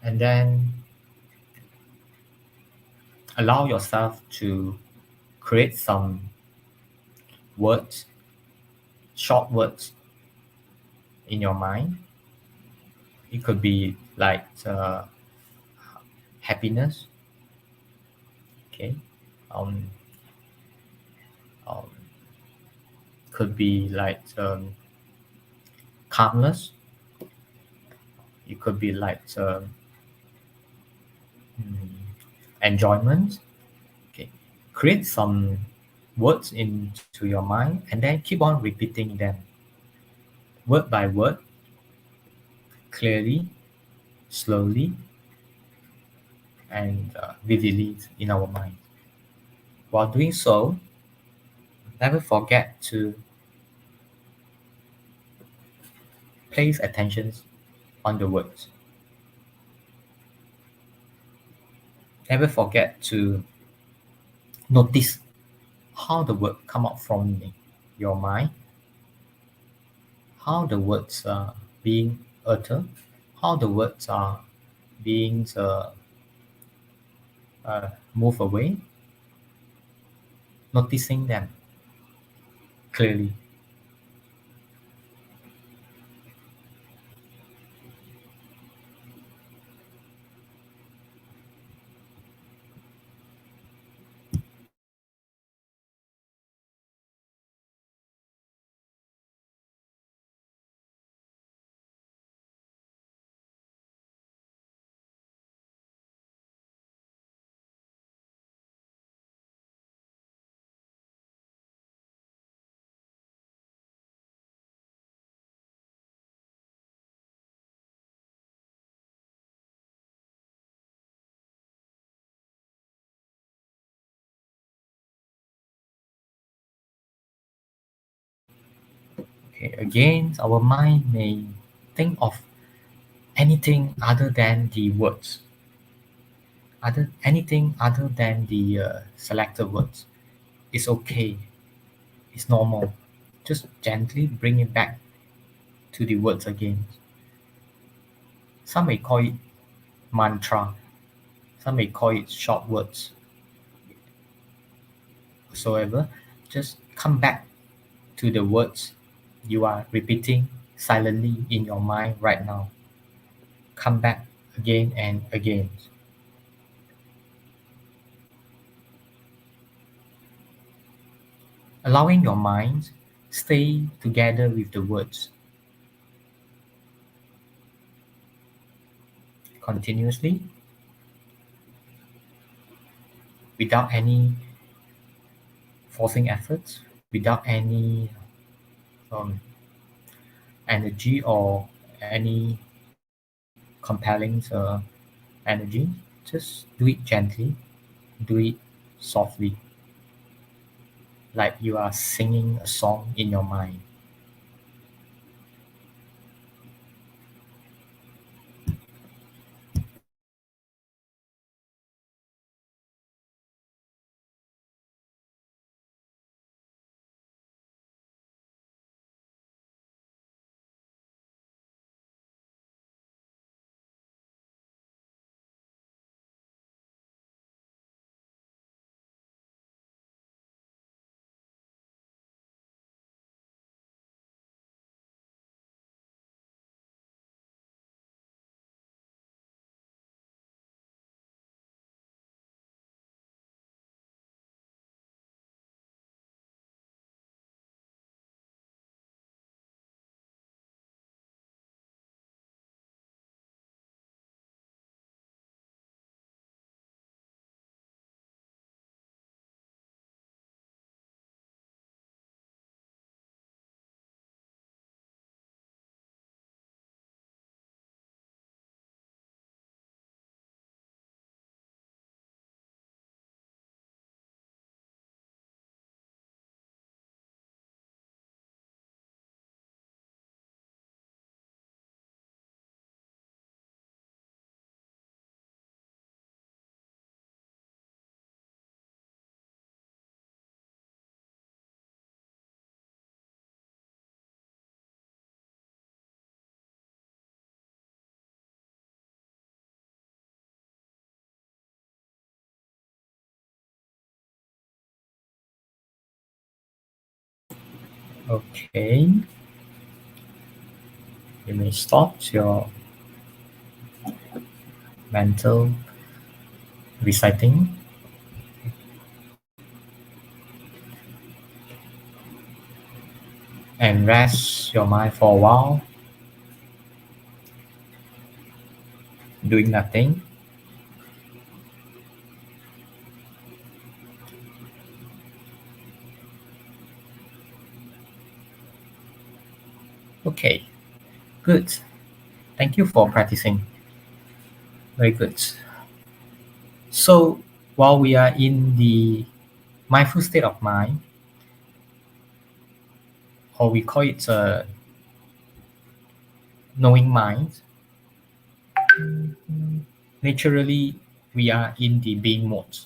and then allow yourself to create some words, short words in your mind. It could be like happiness, okay, um, um, could be like calmness. It could be like enjoyment. Okay, create some words into your mind and then keep on repeating them, word by word, clearly, slowly, and vividly in our mind. While doing so, never forget to place attention on the words. Never forget to notice how the word come out from your mind, how the words are being uttered, how the words are being moved away, noticing them clearly. Okay, again, our mind may think of anything other than the words, anything other than the selected words. It's okay. It's normal. Just gently bring it back to the words again. Some may call it mantra. Some may call it short words. whatsoever, just come back to the words you are repeating silently in your mind right now. Come back again and again. Allowing your mind stay together with the words continuously without any forcing efforts, without any energy or any compelling energy. Just do it gently, do it softly, like you are singing a song in your mind. Okay, you may stop your mental reciting. And rest your mind for a while, doing nothing. Okay, good. Thank you for practicing. Very good. So, while we are in the mindful state of mind, or we call it knowing mind, naturally we are in the being mode,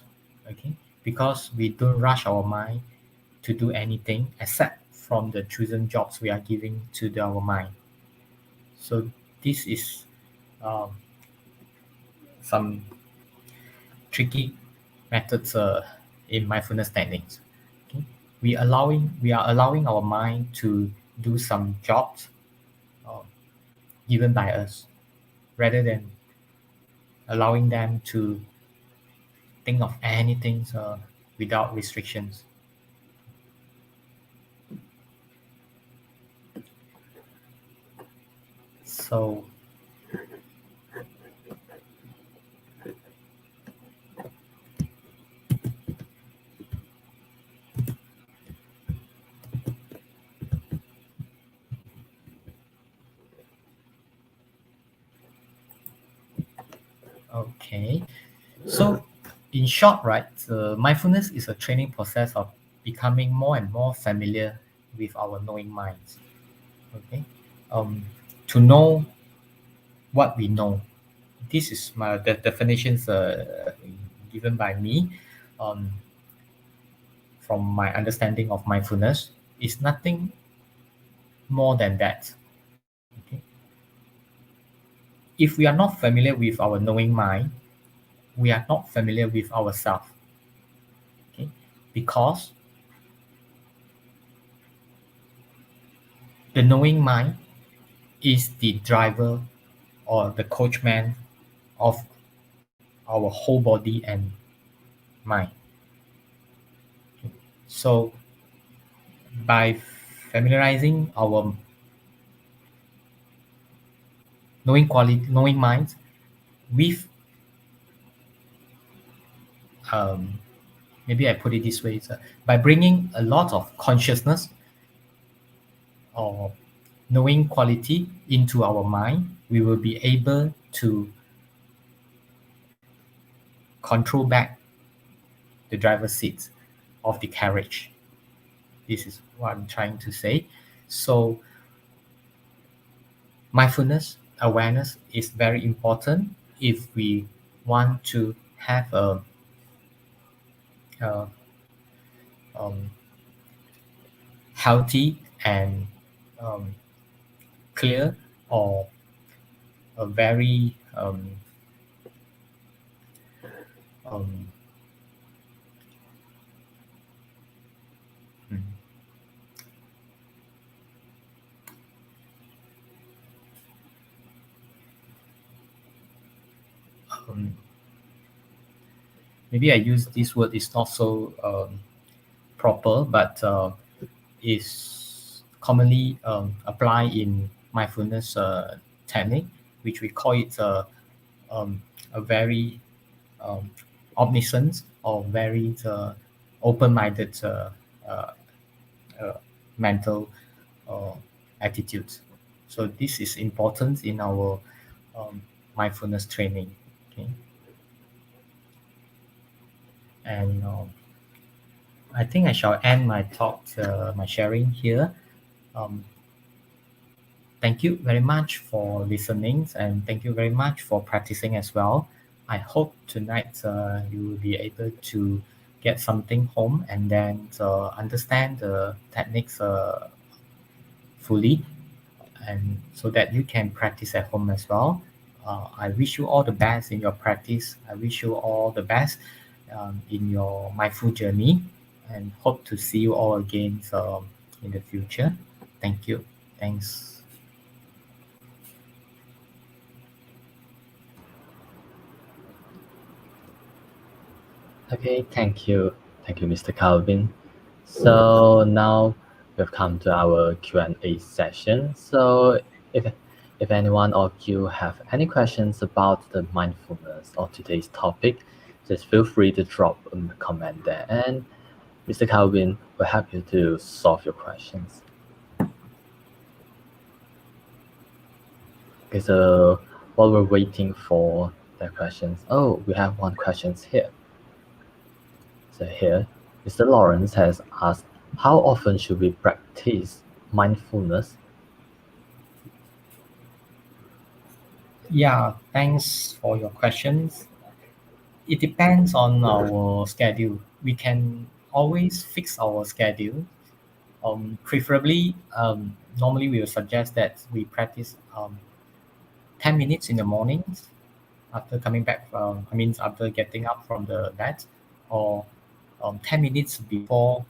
okay? Because we don't rush our mind to do anything except from the chosen jobs we are giving to our mind. So this is um, some tricky methods in mindfulness techniques. Okay? We are allowing our mind to do some jobs uh, given by us, rather than allowing them to think of anything without restrictions. So okay, so in short, right, mindfulness is a training process of becoming more and more familiar with our knowing minds. Okay, to know what we know. This is the definitions given by me um, from my understanding of mindfulness. Is nothing more than that. Okay? If we are not familiar with our knowing mind, we are not familiar with ourselves. Okay? because the knowing mind is the driver or the coachman of our whole body and mind. So by familiarizing our knowing minds with maybe I put it this way, by bringing a lot of consciousness or knowing quality into our mind, we will be able to control back the driver's seat of the carriage. This is what I'm trying to say. So mindfulness awareness is very important if we want to have a healthy and clear or a very maybe I use this word is not so proper, but is commonly applied in mindfulness technique, which we call it a very omniscient or very open-minded mental attitudes. So this is important in our mindfulness training. Okay, and I think I shall end my talk, my sharing here. Thank you very much for listening, and thank you very much for practicing as well. I hope tonight you will be able to get something home and then understand the techniques fully, and so that you can practice at home as well. I wish you all the best in your practice. I wish you all the best in your mindful journey, and hope to see you all again in the future. Thank you. Thanks. Okay, thank you, Mr. Calvin. So now we've come to our Q&A session. So if anyone of you have any questions about the mindfulness or today's topic, just feel free to drop a comment there, and Mr. Calvin will help you to solve your questions. Okay, so while we're waiting for the questions, we have one question here. So here, Mr. Lawrence has asked, how often should we practice mindfulness? Yeah, thanks for your questions. It depends on our schedule. We can always fix our schedule. Preferably, normally we will suggest that we practice 10 minutes in the mornings after coming back from, after getting up from the bed, or 10 minutes before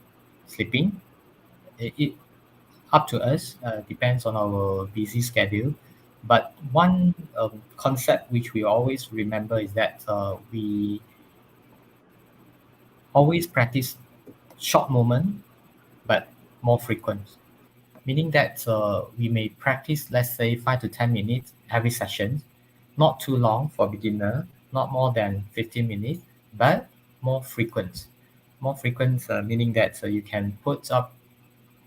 sleeping. It up to us, depends on our busy schedule. But one concept which we always remember is that we always practice short moment, but more frequent. Meaning that we may practice, let's say, 5 to 10 minutes every session, not too long for beginner, not more than 15 minutes, but more frequent. More frequent meaning that you can put up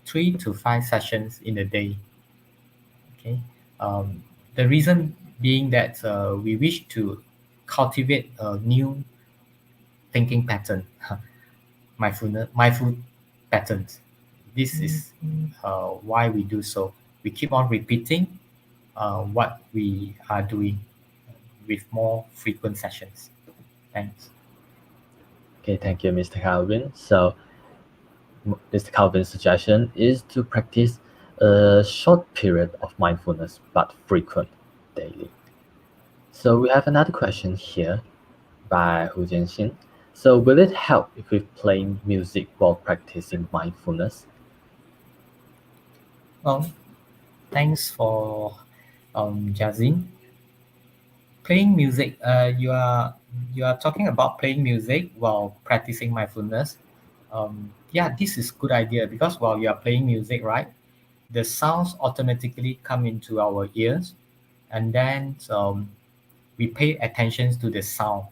3 to 5 sessions in a day. Okay, the reason being that we wish to cultivate a new thinking pattern, mindful patterns. This is why we do so. We keep on repeating what we are doing with more frequent sessions. Thanks. Okay, thank you, Mr. Calvin. So Mr. Calvin's suggestion is to practice a short period of mindfulness, but frequent daily. So we have another question here by Hu Jianxin. So will it help if we play music while practicing mindfulness? Thanks for Jazin. Playing music. You are talking about playing music while practicing mindfulness. Yeah, this is good idea because while you are playing music, right, the sounds automatically come into our ears, and then we pay attention to the sound,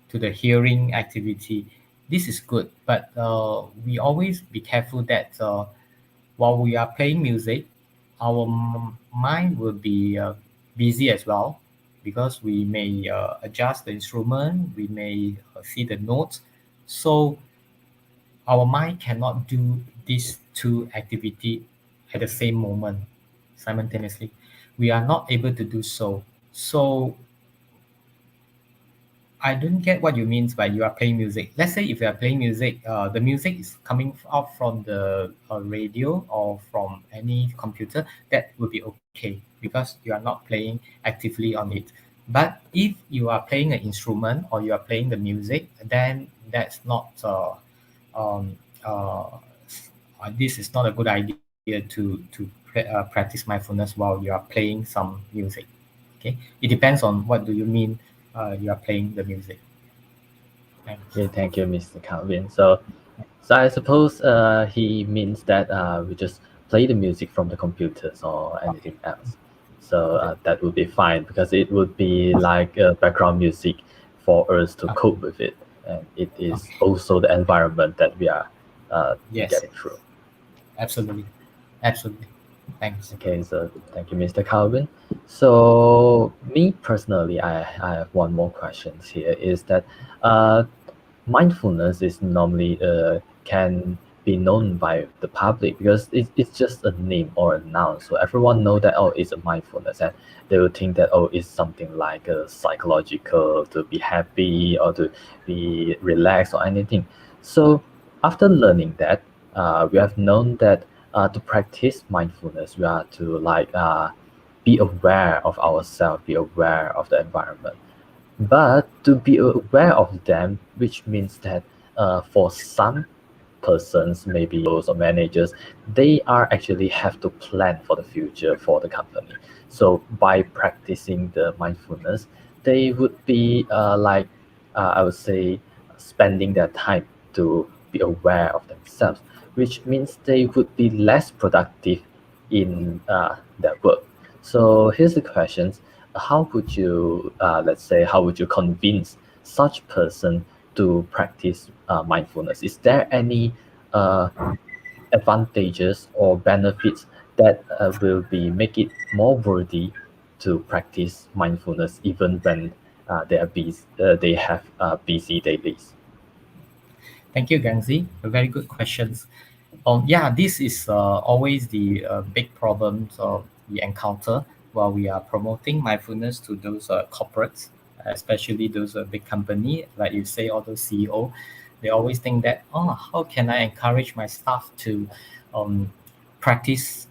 to the hearing activity. This is good, but we always be careful that while we are playing music, our mind will be busy as well because we may adjust the instrument, we may see the notes. So our mind cannot do these two activity at the same moment simultaneously. We are not able to do so. So I don't get what you mean by you are playing music. Let's say if you are playing music, the music is coming out from the radio or from any computer, that would be okay because you are not playing actively on it. But if you are playing an instrument or you are playing the music, then that's not. Um, uh, this is not a good idea to practice mindfulness while you are playing some music. Okay, it depends on what do you mean you are playing the music. Thanks. Okay, thank you, Mr. Calvin. So I suppose he means that we just play the music from the computers or anything else. So that would be fine because it would be like background music for us to cope with it, and it is Okay. also the environment that we are Yes, getting through. absolutely, absolutely. Thanks. Okay, so thank you, Mr. Calvin. So me personally, I have one more question here. Is that mindfulness is normally can be known by the public because it's just a name or a noun, so everyone know that oh it's a mindfulness, and they will think that oh it's something like a psychological to be happy or to be relaxed or anything. So after learning that we have known that to practice mindfulness we are to like be aware of ourselves, be aware of the environment, but to be aware of them, which means that for some persons, maybe those or managers, they are actually have to plan for the future for the company. So by practicing the mindfulness, they would be like I would say spending their time to be aware of themselves, which means they would be less productive in their work. So here's the questions: how would you let's say how would you convince such person to practice mindfulness? Is there any uh, advantages or benefits that will be make it more worthy to practice mindfulness even when they are busy, they have busy dailies? Thank you, Gangzi. A very good questions. Yeah, this is always the big problems we encounter while we are promoting mindfulness to those corporates, especially those big company, like you say, all those CEO. They always think that, oh, how can I encourage my staff to um, practice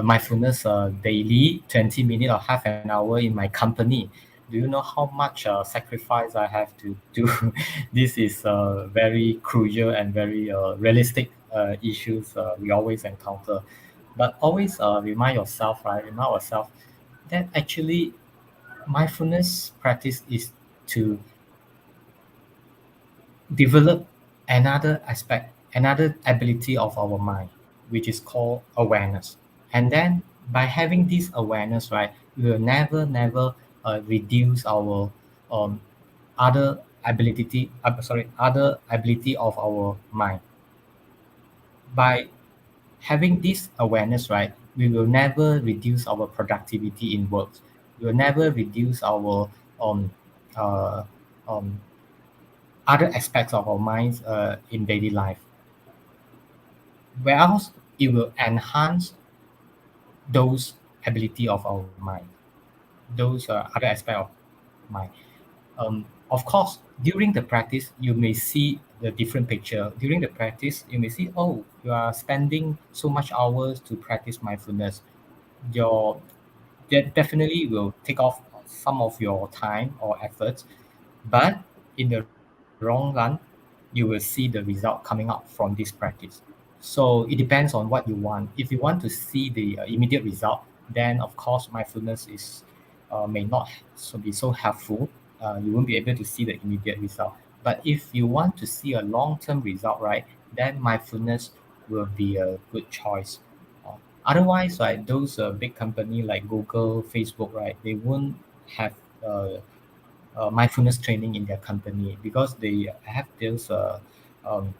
mindfulness daily, 20 minutes or half an hour in my company? Do you know how much sacrifice I have to do? This is very crucial and very realistic issues we always encounter. But always remind yourself, right? Remind yourself that actually mindfulness practice is to develop another aspect, another ability of our mind, which is called awareness. And then by having this awareness, right, we will never reduce our um, other ability of our mind. By having this awareness, right, we will never reduce our productivity in work. We will never reduce our um, uh, um, other aspects of our minds in daily life. Whereas it will enhance those ability of our mind, those other aspect of mind. Of course, during the practice, you may see the different picture. During the practice, you may see, oh, you are spending so much hours to practice mindfulness. Your That definitely will take off some of your time or efforts, but in the long run, you will see the result coming out from this practice. So it depends on what you want. If you want to see the immediate result, then of course mindfulness is may not be so helpful. You won't be able to see the immediate result. But if you want to see a long-term result, right, then mindfulness will be a good choice. Otherwise, right, those big company like Google, Facebook, right, they won't have uh, mindfulness training in their company because they have this um,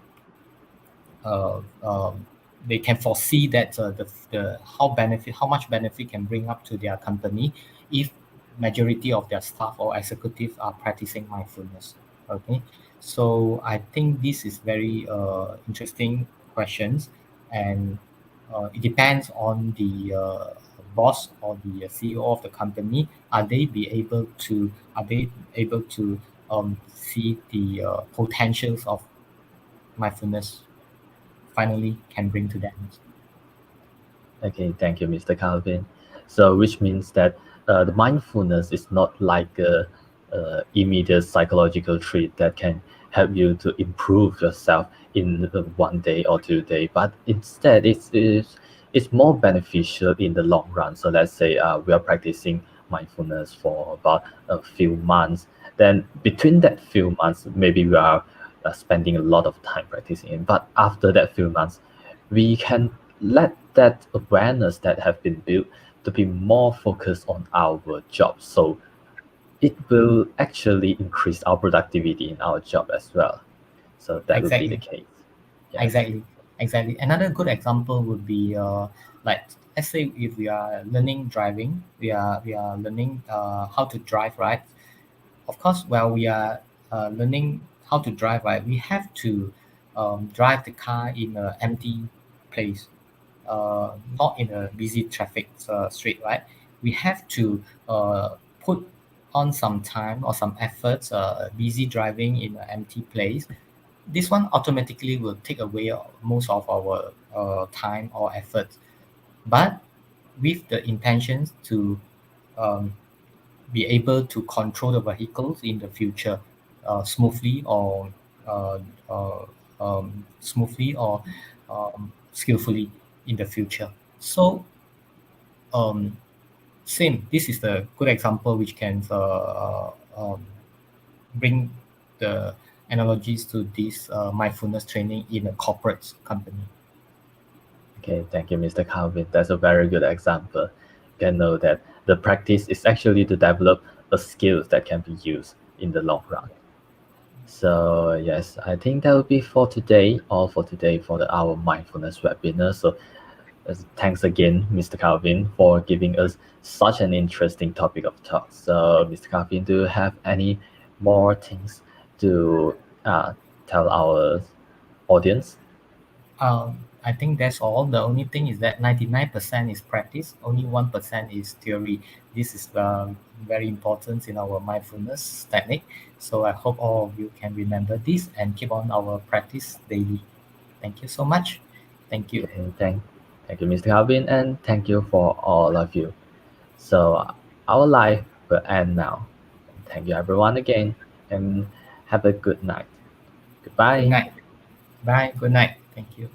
uh, um, they can foresee that the how much benefit can bring up to their company if majority of their staff or executives are practicing mindfulness. Okay, so I think this is very interesting questions, and it depends on the boss or the CEO of the company. Are they able to see the potentials of mindfulness finally can bring to them? Okay, thank you, Mr. Calvin. So, which means that the mindfulness is not like a immediate psychological treat that can help you to improve yourself in 1 day or 2 day, but instead it's more beneficial in the long run. So, let's say we are practicing mindfulness for about a few months. Then, between that few months, maybe we are spending a lot of time practicing it. But after that few months, we can let that awareness that have been built to be more focused on our job. So it will actually increase our productivity in our job as well. So that would be the Exactly, case. Yes. exactly, exactly. Another good example would be like let's say if we are learning driving, we are learning how to drive, right? Of course, while we are learning how to drive, right, we have to drive the car in an empty place, not in a busy traffic street, right? We have to put on some time or some efforts, busy driving in an empty place. This one automatically will take away most of our time or effort. But with the intentions to um, be able to control the vehicles in the future smoothly or uh, uh, skillfully in the future. So um, same. This is the good example which can bring the analogies to this mindfulness training in a corporate company. Okay, thank you, Mr. Calvin. That's a very good example. You can know that the practice is actually to develop a skill that can be used in the long run. So yes, I think that will be for today, all for today for our mindfulness webinar. So thanks again, Mr. Calvin, for giving us such an interesting topic of talk. So, Mr. Calvin, do you have any more things to tell our audience? I think that's all. The only thing is that 99% is practice, only 1% is theory. This is very important in our mindfulness technique. So I hope all of you can remember this and keep on our practice daily. Thank you so much. Thank you. Okay, thank you, Mr. Calvin, and thank you for all of you. So, our life will end now. Thank you, everyone, again, and have a good night. Good Goodbye. night. Bye. Good night. Thank you.